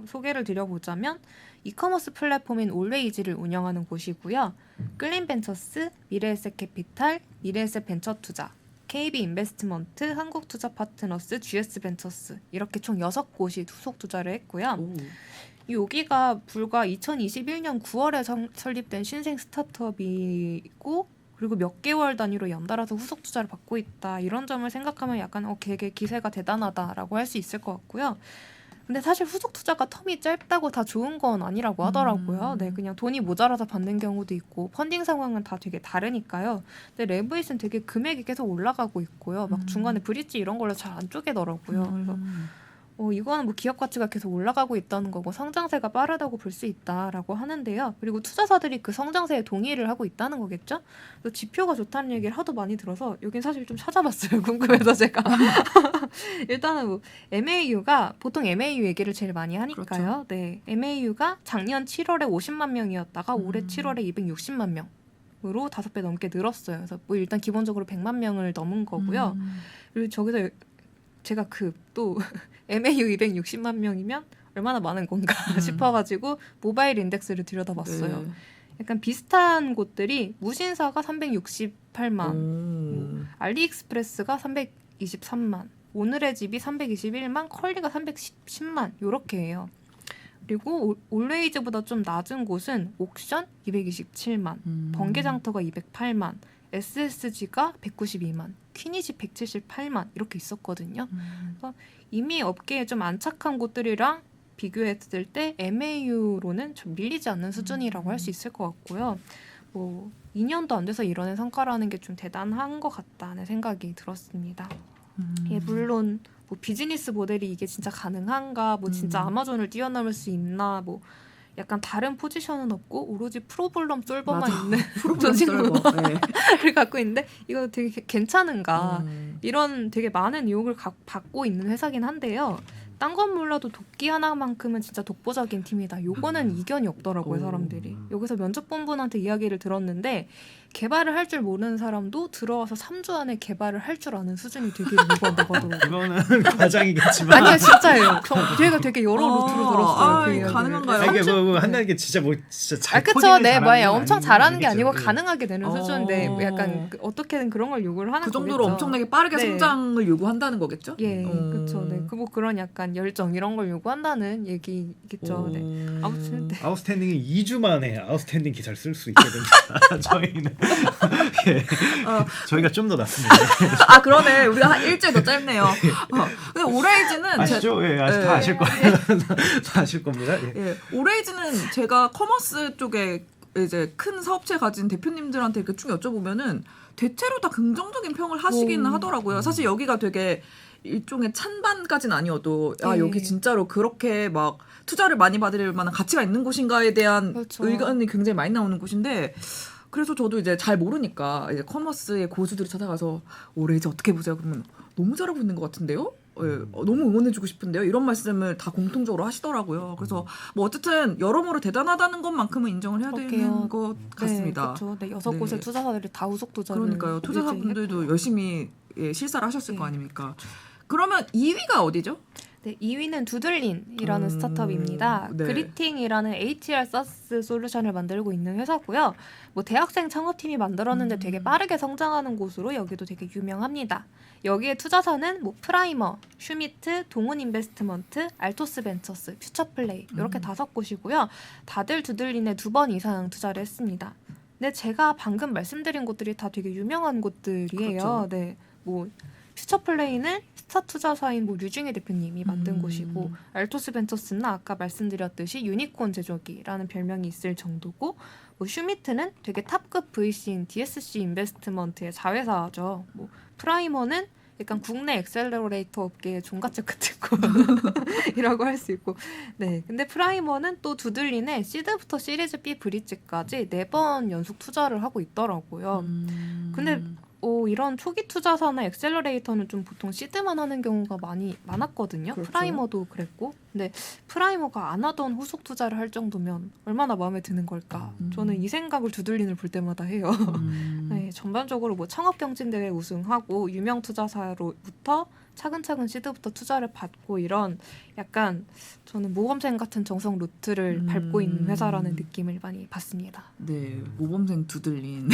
소개를 드려보자면 이커머스 플랫폼인 올웨이즈를 운영하는 곳이고요. 클린벤처스, 미래에셋 캐피탈, 미래에셋 벤처투자, KB 인베스트먼트, 한국투자파트너스, GS벤처스 이렇게 총 6곳이 후속 투자를 했고요. 여기가 불과 2021년 9월에 설립된 신생 스타트업이고 그리고 몇 개월 단위로 연달아서 후속 투자를 받고 있다. 이런 점을 생각하면 약간 되게 기세가 대단하다라고 할 수 있을 것 같고요. 근데 사실 후속 투자가 텀이 짧다고 다 좋은 건 아니라고 하더라고요. 네, 그냥 돈이 모자라서 받는 경우도 있고 펀딩 상황은 다 되게 다르니까요. 근데 레브잇은 되게 금액이 계속 올라가고 있고요. 막 중간에 브릿지 이런 걸로 잘 안 쪼개더라고요. 그래서 이거는 뭐 기업 가치가 계속 올라가고 있다는 거고 성장세가 빠르다고 볼 수 있다라고 하는데요. 그리고 투자사들이 그 성장세에 동의를 하고 있다는 거겠죠. 또 지표가 좋다는 얘기를 하도 많이 들어서 여긴 사실 좀 찾아봤어요. 궁금해서 제가. 일단은 뭐 MAU가 보통 MAU 얘기를 제일 많이 하니까요. 그렇죠. 네, MAU가 작년 7월에 50만 명이었다가 올해 7월에 260만 명으로 5배 넘게 늘었어요. 그래서 뭐 일단 기본적으로 100만 명을 넘은 거고요. 그리고 저기서 제가 그 또 MAU 260만 명이면 얼마나 많은 건가 싶어가지고 모바일 인덱스를 들여다봤어요. 네. 약간 비슷한 곳들이 무신사가 368만, 알리익스프레스가 323만, 오늘의 집이 321만, 컬리가 310만 이렇게 해요. 그리고 올웨이즈보다 좀 낮은 곳은 옥션 227만, 번개장터가 208만, SSG가 192만, 퀴니지 178만 이렇게 있었거든요. 그래서 이미 업계에 좀 안착한 곳들이랑 비교했을 때 MAU로는 좀 밀리지 않는 수준이라고 할 수 있을 것 같고요. 뭐 2년도 안 돼서 이뤄낸 성과라는 게 좀 대단한 것 같다는 생각이 들었습니다. 예, 물론 뭐 비즈니스 모델이 이게 진짜 가능한가, 뭐 진짜 아마존을 뛰어넘을 수 있나, 뭐 약간 다른 포지션은 없고 오로지 프로블럼 솔버만 맞아. 있는 프로그램 조직을 썰고. 네. 갖고 있는데 이거 되게 괜찮은가 이런 되게 많은 의혹을 받고 있는 회사긴 한데요. 딴 건 몰라도 도끼 하나만큼은 진짜 독보적인 팀이다. 요거는 이견이 없더라고요, 사람들이. 여기서 면접본분한테 이야기를 들었는데 개발을 할 줄 모르는 사람도 들어와서 3주 안에 개발을 할 줄 아는 수준이 되게 요구한다고 하더라고요. 그거는 과장이겠지만. 아니요, 진짜예요. 제가 되게 여러 루트로 들었어요. 그 이야기를. 가능한가요? 이게 뭐 한다는 게 진짜 뭐 진짜 잘 그쵸. 코딩을 네, 잘하는 뭐야. 건 엄청 아닌 잘하는 게 얘기죠. 아니고 예. 가능하게 되는 수준인데 뭐 약간 어떻게든 그런 걸 요구를 하는 그 정도로 거겠죠. 엄청나게 빠르게 네. 성장을 요구한다는 거겠죠? 예, 그렇죠. 네, 그 뭐 그런 약간 열정 이런 걸 요구한다는 얘기겠죠. 네. 아무튼 네. 아웃스탠딩이 2주 만에 아웃스탠딩 기사를 쓸 수 있게 됩니다. 저희는 예. 저희가 좀 더 낫습니다. 아 그러네. 우리가 한 일주일 더 짧네요. 근데 오레이즈는 아시죠? 예, 네. 다 아실 거예요. 다 아실 겁니다. 예. 예, 오레이즈는 제가 커머스 쪽에 이제 큰 사업체 가진 대표님들한테 이렇게 쭉 여쭤보면은 대체로 다 긍정적인 평을 하시기는 하더라고요. 사실 여기가 되게 일종의 찬반까지는 아니어도 아 네. 여기 진짜로 그렇게 막 투자를 많이 받을 만한 가치가 있는 곳인가에 대한 그렇죠. 의견이 굉장히 많이 나오는 곳인데 그래서 저도 이제 잘 모르니까 이제 커머스의 고수들이 찾아가서 오레이즈 어떻게 보세요? 그러면 너무 잘하고 있는 것 같은데요? 예, 너무 응원해주고 싶은데요. 이런 말씀을 다 공통적으로 하시더라고요. 그래서 뭐 어쨌든 여러모로 대단하다는 것만큼은 인정을 해야 되는 것 같습니다. 네, 그렇죠. 네, 6곳의 네. 투자사들이 다 후속 투자를 그러니까요. 투자자분들도 열심히 실사를 하셨을 거 아닙니까? 그러면 2위가 어디죠? 네, 2위는 두들린이라는 스타트업입니다. 네. 그리팅이라는 HR SaaS 솔루션을 만들고 있는 회사고요. 뭐 대학생 창업팀이 만들었는데 되게 빠르게 성장하는 곳으로 여기도 되게 유명합니다. 여기에 투자사는 뭐 프라이머, 슈미트, 동훈 인베스트먼트, 알토스 벤처스, 퓨처플레이 이렇게 5곳이고요. 다들 두들린에 2번 이상 투자를 했습니다. 근데 제가 방금 말씀드린 곳들이 다 되게 유명한 곳들이에요. 그렇죠. 네, 뭐 퓨처플레이는 스타 투자사인 뭐 류중희 대표님이 만든 곳이고 알토스 벤처스는 아까 말씀드렸듯이 유니콘 제조기라는 별명이 있을 정도고 뭐 슈미트는 되게 탑급 VC인 DSC 인베스트먼트의 자회사죠. 뭐 프라이머는 약간 국내 엑셀러레이터 업계의 종갓집 같은 거라고 할 수 있고 네 근데 프라이머는 또 두들린에 시드부터 시리즈 B 브릿지까지 4번 연속 투자를 하고 있더라고요. 근데 이런 초기 투자사나 엑셀러레이터는 좀 보통 시드만 하는 경우가 많았거든요. 그렇죠. 프라이머도 그랬고. 근데 프라이머가 안 하던 후속 투자를 할 정도면 얼마나 마음에 드는 걸까. 저는 이 생각을 두들린을 볼 때마다 해요. 네, 전반적으로 뭐 창업경진대회 우승하고 유명 투자사로부터 차근차근 시드부터 투자를 받고 이런 약간 저는 모범생 같은 정성 루트를 밟고 있는 회사라는 느낌을 많이 받습니다. 네, 모범생 두들린.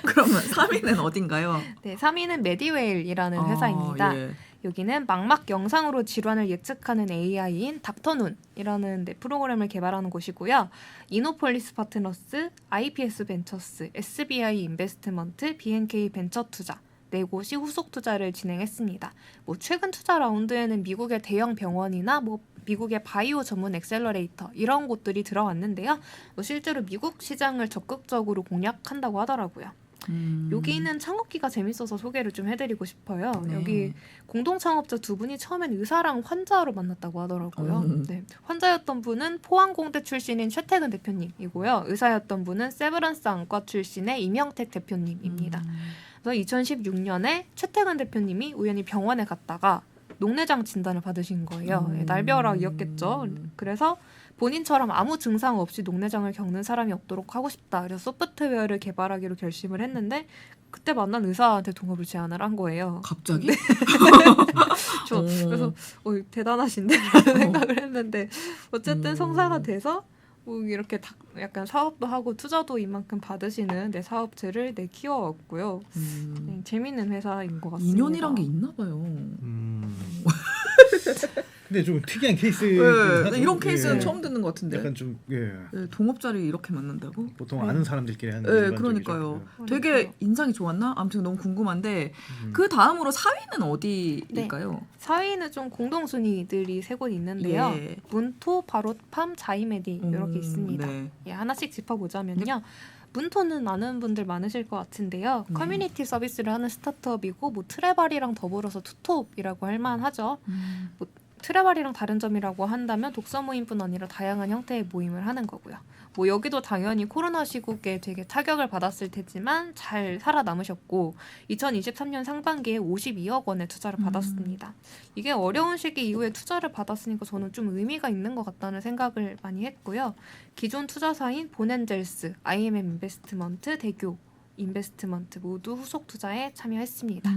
그러면 3위는 어딘가요? 네, 3위는 메디웨일이라는 회사입니다. 예. 여기는 망막 영상으로 질환을 예측하는 AI인 닥터눈이라는 프로그램을 개발하는 곳이고요. 이노폴리스 파트너스, IPS 벤처스, SBI 인베스트먼트, BNK 벤처 투자, 4곳이 후속 투자를 진행했습니다. 뭐 최근 투자 라운드에는 미국의 대형 병원이나 뭐 미국의 바이오 전문 엑셀러레이터 이런 곳들이 들어왔는데요. 뭐 실제로 미국 시장을 적극적으로 공략한다고 하더라고요. 여기 있는 창업기가 재밌어서 소개를 좀 해드리고 싶어요. 네. 여기 공동 창업자 두 분이 처음엔 의사랑 환자로 만났다고 하더라고요. 네. 환자였던 분은 포항공대 출신인 최태근 대표님이고요. 의사였던 분은 세브란스 안과 출신의 임영택 대표님입니다. 그래서 2016년에 최태근 대표님이 우연히 병원에 갔다가 녹내장 진단을 받으신 거예요. 날벼락이었겠죠. 그래서 본인처럼 아무 증상 없이 녹내장을 겪는 사람이 없도록 하고 싶다. 그래서 소프트웨어를 개발하기로 결심을 했는데 그때 만난 의사한테 동업을 제안을 한 거예요. 갑자기? 그래서 대단하신데라는 생각을 했는데 어쨌든 성사가 돼서 뭐 이렇게 약간 사업도 하고 투자도 이만큼 받으시는 사업체를 키워왔고요. 재밌는 회사인 것 같습니다. 인연이란 게 있나 봐요. 근데 좀 특이한 케이스. 네, 이런 케이스는 처음 듣는 것 같은데. 약간 좀 네, 동업자를 이렇게 만난다고? 보통 아는 사람들끼리 하는. 네, 일반적이죠. 그러니까요. 네. 되게 인상이 좋았나? 아무튼 너무 궁금한데 그 다음으로 4위는 어디일까요? 4위는 좀 공동순위들이 세 곳 있는데요. 예. 문토, 바로팜, 자이메디 이렇게 있습니다. 네. 예, 하나씩 짚어보자면요. 문토는 아는 분들 많으실 것 같은데요. 커뮤니티 서비스를 하는 스타트업이고 뭐 트레발이랑 더불어서 투톱이라고 할 만하죠. 뭐 트레발이랑 다른 점이라고 한다면 독서 모임뿐 아니라 다양한 형태의 모임을 하는 거고요. 뭐 여기도 당연히 코로나 시국에 되게 타격을 받았을 테지만 잘 살아남으셨고 2023년 상반기에 52억 원의 투자를 받았습니다. 이게 어려운 시기 이후에 투자를 받았으니까 저는 좀 의미가 있는 것 같다는 생각을 많이 했고요. 기존 투자사인 본엔젤스, IMM 인베스트먼트, 대교 인베스트먼트 모두 후속 투자에 참여했습니다.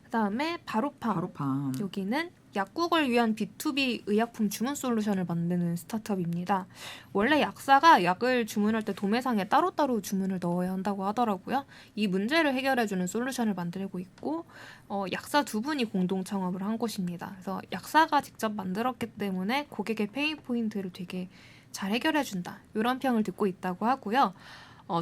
그다음에 바로팜. 여기는 약국을 위한 B2B 의약품 주문 솔루션을 만드는 스타트업입니다. 원래 약사가 약을 주문할 때 도매상에 따로따로 주문을 넣어야 한다고 하더라고요. 이 문제를 해결해주는 솔루션을 만들고 있고 약사 두 분이 공동 창업을 한 곳입니다. 그래서 약사가 직접 만들었기 때문에 고객의 페인 포인트를 되게 잘 해결해준다. 이런 평을 듣고 있다고 하고요.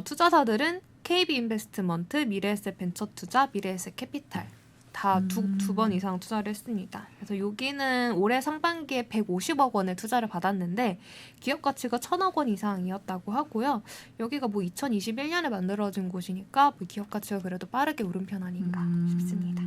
투자사들은 KB인베스트먼트, 미래에셋 벤처투자, 미래에셋 캐피탈 다 두 번 이상 투자를 했습니다. 그래서 여기는 올해 상반기에 150억 원의 투자를 받았는데 기업 가치가 1,000억 원 이상이었다고 하고요. 여기가 뭐 2021년에 만들어진 곳이니까 뭐 기업 가치가 그래도 빠르게 오른 편 아닌가 싶습니다.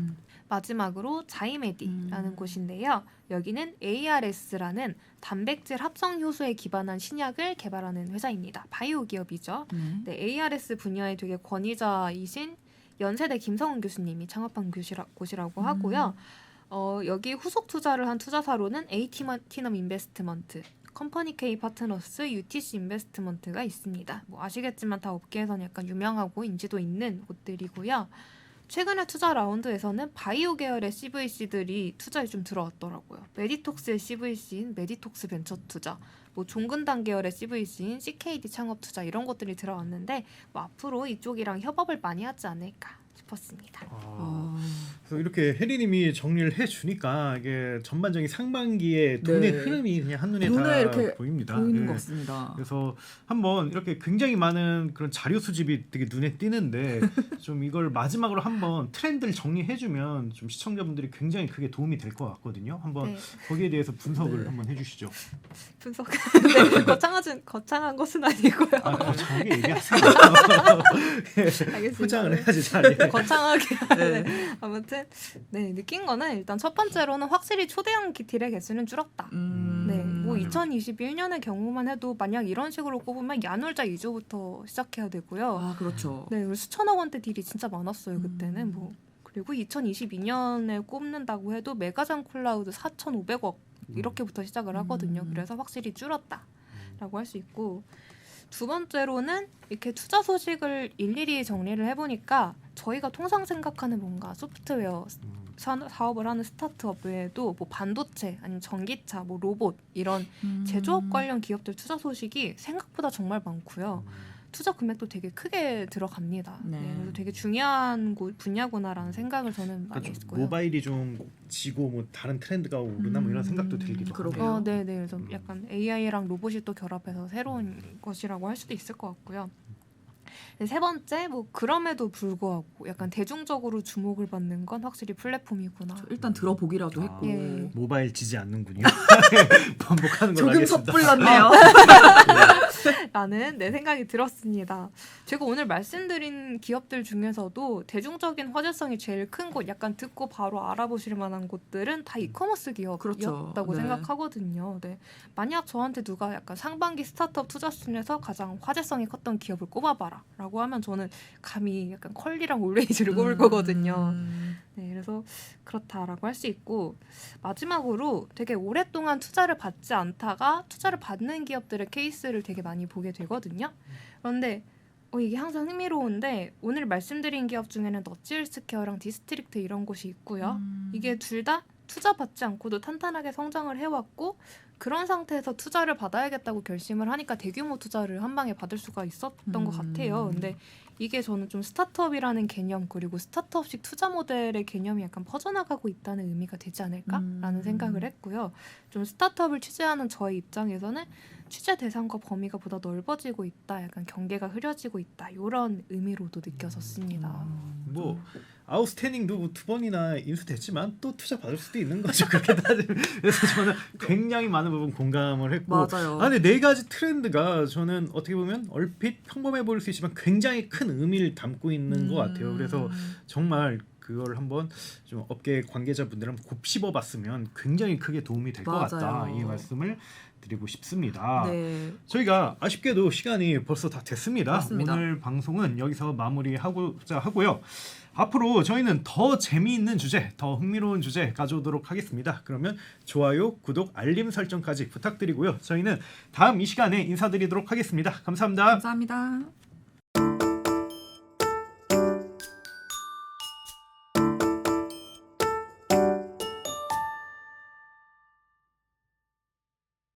마지막으로 자이메디라는 곳인데요. 여기는 ARS라는 단백질 합성 효소에 기반한 신약을 개발하는 회사입니다. 바이오 기업이죠. 네, ARS 분야의 되게 권위자이신 연세대 김성훈 교수님이 창업한 곳이라고 하고요. 여기 후속 투자를 한 투자사로는 A티넘 인베스트먼트, 컴퍼니 K 파트너스, UTC 인베스트먼트가 있습니다. 뭐 아시겠지만 다 업계에서는 약간 유명하고 인지도 있는 곳들이고요. 최근에 투자 라운드에서는 바이오 계열의 CVC들이 투자에 좀 들어왔더라고요. 메디톡스의 CVC인 메디톡스 벤처 투자, 뭐 종근당 계열의 CVC인 CKD 창업 투자 이런 것들이 들어왔는데 뭐 앞으로 이쪽이랑 협업을 많이 하지 않을까 싶었습니다. 그래서 이렇게 혜리님이 정리를 해주니까 이게 전반적인 상반기의 돈의 흐름이 그냥 한눈에 다 이렇게 보입니다. 보이는 것 같습니다. 그래서 한번 이렇게 굉장히 많은 그런 자료 수집이 되게 눈에 띄는데 좀 이걸 마지막으로 한번 트렌드를 정리해주면 좀 시청자분들이 굉장히 크게 도움이 될 것 같거든요. 한번 거기에 대해서 분석을 한번 해주시죠. 분석. 네, 거창한 것은 아니고요. 거창하게 얘기하세요. 알겠습니다. 포장을 해야지 잘. 거창하게. 네. 아무튼 느낀 거는 일단 첫 번째로는 확실히 초대형 딜의 개수는 줄었다. 네, 뭐 2021년의 경우만 해도 만약 이런 식으로 꼽으면 야놀자 2조부터 시작해야 되고요. 그렇죠. 네, 수천억 원대 딜이 진짜 많았어요 그때는 뭐. 그리고 2022년에 꼽는다고 해도 메가장 클라우드 4,500억 이렇게부터 시작을 하거든요. 그래서 확실히 줄었다라고 할 수 있고. 두 번째로는 이렇게 투자 소식을 일일이 정리를 해보니까 저희가 통상 생각하는 뭔가 소프트웨어 사업을 하는 스타트업 외에도 뭐 반도체 아니면 전기차 뭐 로봇 이런 제조업 관련 기업들 투자 소식이 생각보다 정말 많고요. 투자 금액도 되게 크게 들어갑니다. 네, 그래서 되게 중요한 분야구나라는 생각을 저는 많이 했고요. 모바일이 좀 지고 뭐 다른 트렌드가 오르나 뭐 이런 생각도 들기도 하네요. 네. 그래서 약간 AI랑 로봇이 또 결합해서 새로운 것이라고 할 수도 있을 것 같고요. 세 번째, 뭐 그럼에도 불구하고 약간 대중적으로 주목을 받는 건 확실히 플랫폼이구나. 일단 들어보기라도 아. 했고 예. 모바일 지지 않는군요. 반복하는 걸로 조금 하겠습니다. 섣불렀네요. 라는 내 생각이 들었습니다. 제가 오늘 말씀드린 기업들 중에서도 대중적인 화제성이 제일 큰 곳, 약간 듣고 바로 알아보실 만한 곳들은 다 이커머스 기업이었다고 그렇죠. 네. 생각하거든요. 네. 만약 저한테 누가 약간 상반기 스타트업 투자 순에서 가장 화제성이 컸던 기업을 꼽아봐라 라고 하면 저는 감히 약간 컬리랑 올웨이즈를 꼽을 거거든요. 네, 그래서 그렇다라고 할 수 있고, 마지막으로 되게 오랫동안 투자를 받지 않다가 투자를 받는 기업들의 케이스를 되게 많이 보게 되거든요. 그런데 이게 항상 흥미로운데 오늘 말씀드린 기업 중에는 너치 헬스케어랑 디스트릭트 이런 곳이 있고요. 이게 둘 다 투자 받지 않고도 탄탄하게 성장을 해왔고, 그런 상태에서 투자를 받아야겠다고 결심을 하니까 대규모 투자를 한 방에 받을 수가 있었던 것 같아요. 근데 이게 저는 좀 스타트업이라는 개념, 그리고 스타트업식 투자 모델의 개념이 약간 퍼져나가고 있다는 의미가 되지 않을까라는 생각을 했고요. 좀 스타트업을 취재하는 저의 입장에서는 취재 대상과 범위가 보다 넓어지고 있다, 약간 경계가 흐려지고 있다, 이런 의미로도 느껴졌습니다. 뭐 아웃스탠딩도 2번이나 인수됐지만 또 투자 받을 수도 있는 거죠. 그렇게 따지면. 그래서 저는 굉장히 많은 부분 공감을 했고, 맞아요. 근데 네 가지 트렌드가 저는 어떻게 보면 얼핏 평범해 보일 수 있지만 굉장히 큰 의미를 담고 있는 것 같아요. 그래서 정말 그걸 한번 좀 업계 관계자분들은 곱씹어봤으면 굉장히 크게 도움이 될 것 같다, 맞아요. 이 말씀을 드리고 싶습니다. 네. 저희가 아쉽게도 시간이 벌써 다 됐습니다. 맞습니다. 오늘 방송은 여기서 마무리하고자 하고요. 앞으로 저희는 더 재미있는 주제, 더 흥미로운 주제 가져오도록 하겠습니다. 그러면 좋아요, 구독, 알림 설정까지 부탁드리고요. 저희는 다음 이 시간에 인사드리도록 하겠습니다. 감사합니다. 감사합니다.